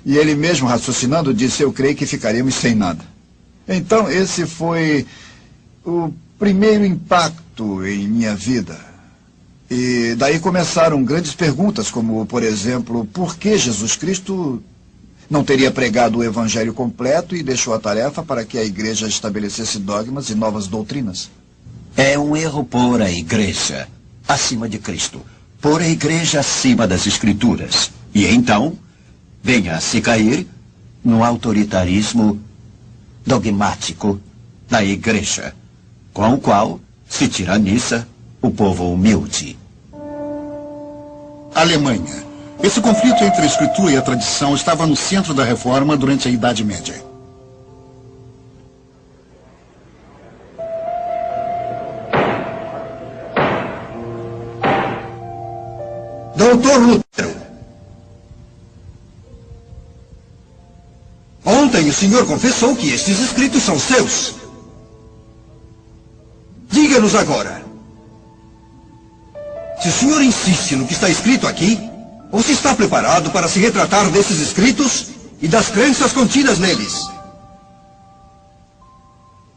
E ele mesmo, raciocinando, disse: eu creio que ficaríamos sem nada. Então, esse foi o primeiro impacto em minha vida. E daí começaram grandes perguntas, como, por exemplo, por que Jesus Cristo Não teria pregado o evangelho completo e deixou a tarefa para que a igreja estabelecesse dogmas e novas doutrinas. É um erro pôr a igreja acima de Cristo. Pôr a igreja acima das Escrituras. E então, venha a se cair no autoritarismo dogmático da igreja, com o qual se tiraniza o povo humilde. Alemanha. Esse conflito entre a escritura e a tradição estava no centro da reforma durante a Idade Média. Doutor Lutero, ontem o senhor confessou que estes escritos são seus. Diga-nos agora, se o senhor insiste no que está escrito aqui, ou se está preparado para se retratar desses escritos e das crenças contidas neles.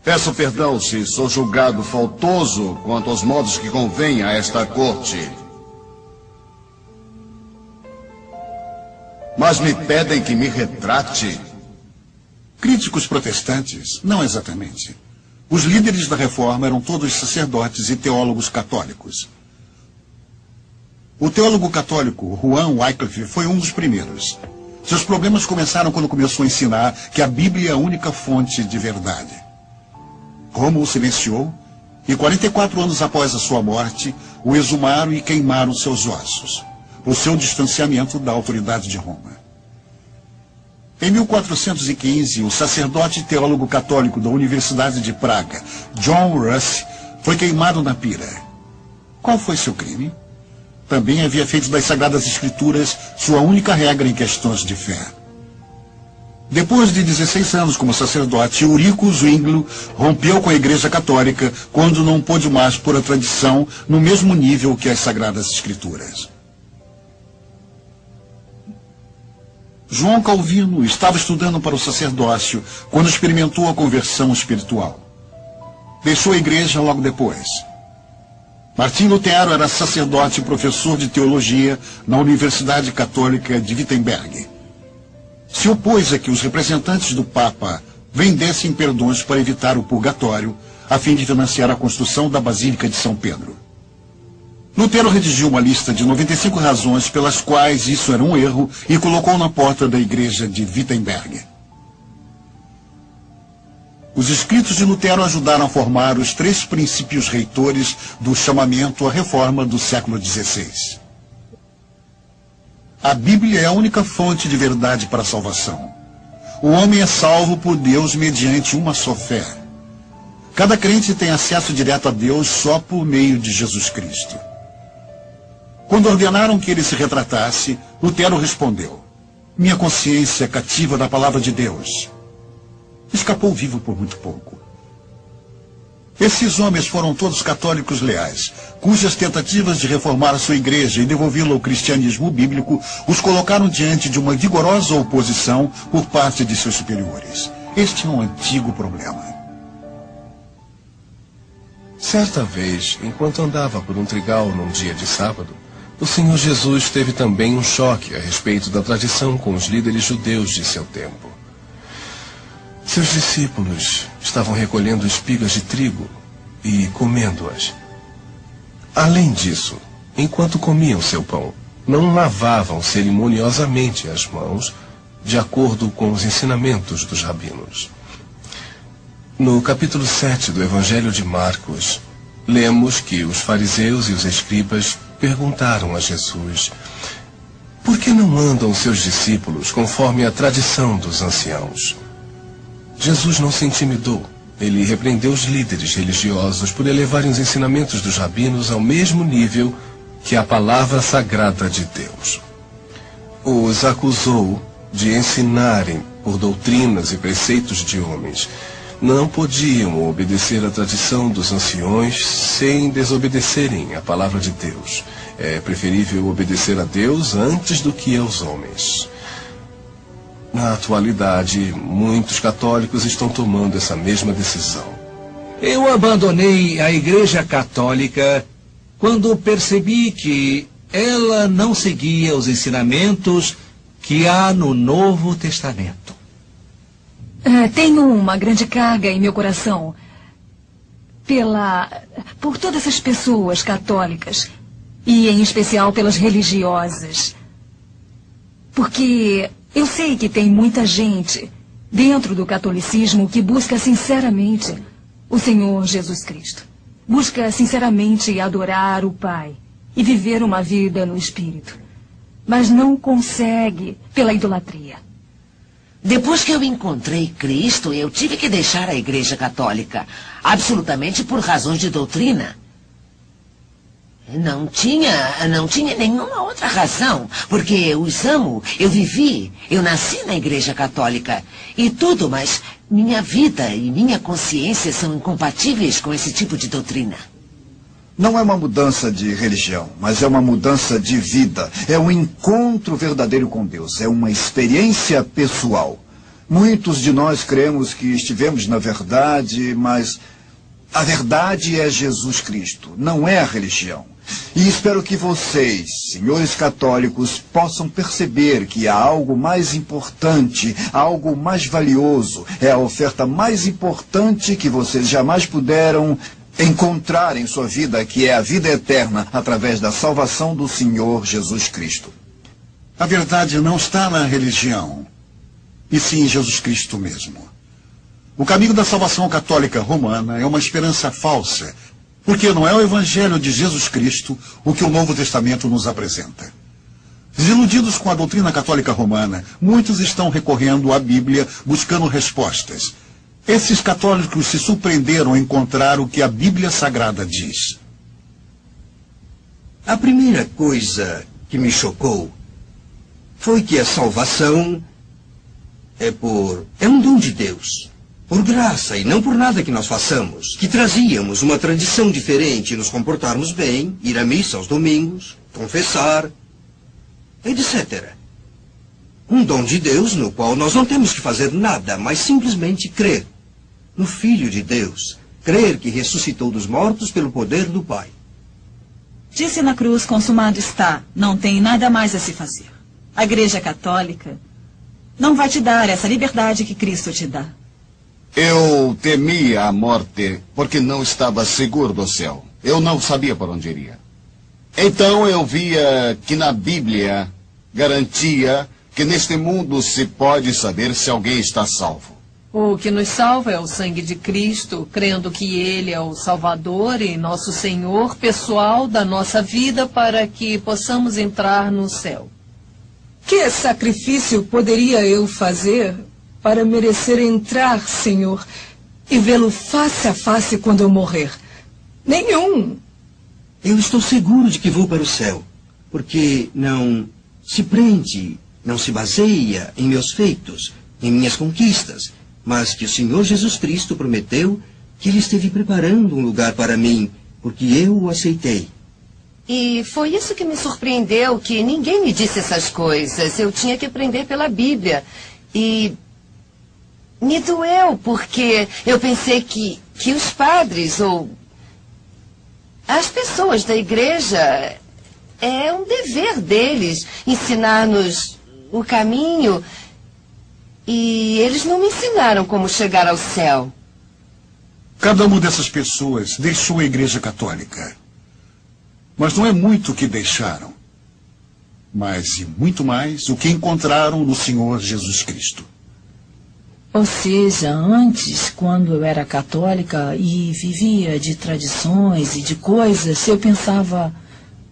Peço perdão se sou julgado faltoso quanto aos modos que convém a esta corte. Mas me pedem que me retrate. Críticos protestantes? Não exatamente. Os líderes da reforma eram todos sacerdotes e teólogos católicos. O teólogo católico Juan Wycliffe foi um dos primeiros. Seus problemas começaram quando começou a ensinar que a Bíblia é a única fonte de verdade. Roma o silenciou e 44 anos após a sua morte, o exumaram e queimaram seus ossos, por seu distanciamento da autoridade de Roma. Em 1415, o sacerdote e teólogo católico da Universidade de Praga, John Russ, foi queimado na pira. Qual foi seu crime? Também havia feito das Sagradas Escrituras sua única regra em questões de fé. Depois de 16 anos como sacerdote, Eurico Zwinglio rompeu com a Igreja Católica quando não pôde mais pôr a tradição no mesmo nível que as Sagradas Escrituras. João Calvino estava estudando para o sacerdócio quando experimentou a conversão espiritual. Deixou a igreja logo depois. Martim Lutero era sacerdote e professor de teologia na Universidade Católica de Wittenberg. Se opôs a que os representantes do Papa vendessem perdões para evitar o purgatório, a fim de financiar a construção da Basílica de São Pedro. Lutero redigiu uma lista de 95 razões pelas quais isso era um erro e colocou na porta da igreja de Wittenberg. Os escritos de Lutero ajudaram a formar os 3 princípios reitores do chamamento à reforma do século XVI. A Bíblia é a única fonte de verdade para a salvação. O homem é salvo por Deus mediante uma só fé. Cada crente tem acesso direto a Deus só por meio de Jesus Cristo. Quando ordenaram que ele se retratasse, Lutero respondeu: "Minha consciência é cativa da palavra de Deus." Escapou vivo por muito pouco. Esses homens foram todos católicos leais, cujas tentativas de reformar a sua igreja e devolvê-la ao cristianismo bíblico os colocaram diante de uma vigorosa oposição por parte de seus superiores. Este é um antigo problema. Certa vez, enquanto andava por um trigal num dia de sábado, o Senhor Jesus teve também um choque a respeito da tradição com os líderes judeus de seu tempo. Seus discípulos estavam recolhendo espigas de trigo e comendo-as. Além disso, enquanto comiam seu pão, não lavavam cerimoniosamente as mãos, de acordo com os ensinamentos dos rabinos. No capítulo 7 do Evangelho de Marcos, lemos que os fariseus e os escribas perguntaram a Jesus: "Por que não andam seus discípulos conforme a tradição dos anciãos?" Jesus não se intimidou. Ele repreendeu os líderes religiosos por elevarem os ensinamentos dos rabinos ao mesmo nível que a palavra sagrada de Deus. Os acusou de ensinarem por doutrinas e preceitos de homens. Não podiam obedecer à tradição dos anciões sem desobedecerem à palavra de Deus. É preferível obedecer a Deus antes do que aos homens. Na atualidade, muitos católicos estão tomando essa mesma decisão. Eu abandonei a Igreja Católica quando percebi que ela não seguia os ensinamentos que há no Novo Testamento. Tenho uma grande carga em meu coração por todas as pessoas católicas e em especial pelas religiosas. Porque eu sei que tem muita gente dentro do catolicismo que busca sinceramente o Senhor Jesus Cristo. Busca sinceramente adorar o Pai e viver uma vida no Espírito. Mas não consegue pela idolatria. Depois que eu encontrei Cristo, eu tive que deixar a Igreja Católica, absolutamente por razões de doutrina. Não tinha nenhuma outra razão, porque eu os amo, eu nasci na Igreja Católica e tudo, mas minha vida e minha consciência são incompatíveis com esse tipo de doutrina. Não é uma mudança de religião, mas é uma mudança de vida. É um encontro verdadeiro com Deus. É uma experiência pessoal. Muitos de nós cremos que estivemos na verdade, mas a verdade é Jesus Cristo, não é a religião. E espero que vocês, senhores católicos, possam perceber que há algo mais importante, algo mais valioso. É a oferta mais importante que vocês jamais puderam encontrar em sua vida, que é a vida eterna, através da salvação do Senhor Jesus Cristo. A verdade não está na religião, e sim em Jesus Cristo mesmo. O caminho da salvação católica romana é uma esperança falsa, porque não é o Evangelho de Jesus Cristo o que o Novo Testamento nos apresenta. Desiludidos com a doutrina católica romana, muitos estão recorrendo à Bíblia buscando respostas. Esses católicos se surpreenderam ao encontrar o que a Bíblia Sagrada diz. A primeira coisa que me chocou foi que a salvação é um dom de Deus. Por graça e não por nada que nós façamos. Que trazíamos uma tradição diferente, nos comportarmos bem, ir à missa aos domingos, confessar, etc. Um dom de Deus no qual nós não temos que fazer nada, mas simplesmente crer no Filho de Deus. Crer que ressuscitou dos mortos pelo poder do Pai. Disse na cruz, consumado está. Não tem nada mais a se fazer. A Igreja Católica não vai te dar essa liberdade que Cristo te dá. Eu temia a morte porque não estava seguro do céu. Eu não sabia por onde iria. Então eu via que na Bíblia garantia que neste mundo se pode saber se alguém está salvo. O que nos salva é o sangue de Cristo, crendo que Ele é o Salvador e nosso Senhor pessoal da nossa vida para que possamos entrar no céu. Que sacrifício poderia eu fazer para merecer entrar, Senhor, e vê-lo face a face quando eu morrer? Nenhum. Eu estou seguro de que vou para o céu, porque não se prende, não se baseia em meus feitos, em minhas conquistas, mas que o Senhor Jesus Cristo prometeu que Ele esteve preparando um lugar para mim, porque eu o aceitei. E foi isso que me surpreendeu, que ninguém me disse essas coisas. Eu tinha que aprender pela Bíblia. E me doeu, porque eu pensei que os padres ou as pessoas da igreja, é um dever deles ensinar-nos o caminho. E eles não me ensinaram como chegar ao céu. Cada uma dessas pessoas deixou a Igreja Católica. Mas não é muito o que deixaram, mas e muito mais o que encontraram no Senhor Jesus Cristo. Ou seja, antes, quando eu era católica e vivia de tradições e de coisas, eu pensava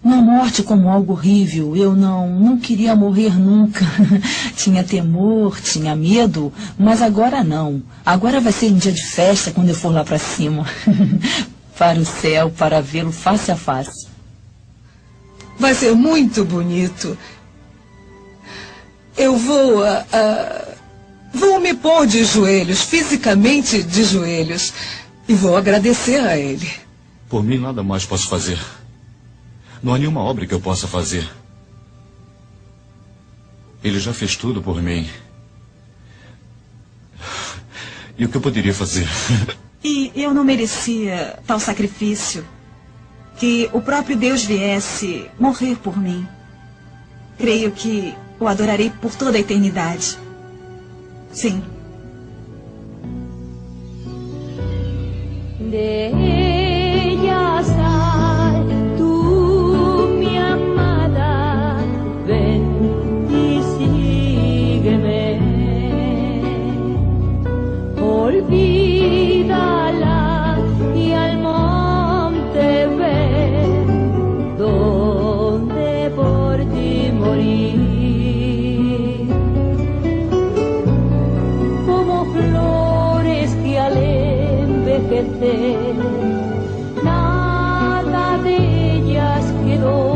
na morte como algo horrível. Eu não queria morrer nunca. Tinha temor, tinha medo, mas agora não. Agora vai ser um dia de festa quando eu for lá para cima. Para o céu, para vê-lo face a face. Vai ser muito bonito. Eu vou me pôr de joelhos, fisicamente de joelhos, e vou agradecer a ele. Por mim, nada mais posso fazer. Não há nenhuma obra que eu possa fazer. Ele já fez tudo por mim. E o que eu poderia fazer? E eu não merecia tal sacrifício. Que o próprio Deus viesse morrer por mim. Creio que o adorarei por toda a eternidade. Sim. De ella sal, tú mi amada, ven y sígueme. Olvídala y al monte ven, donde por ti morí. Como flores que al envejecer, nada de ellas quedó.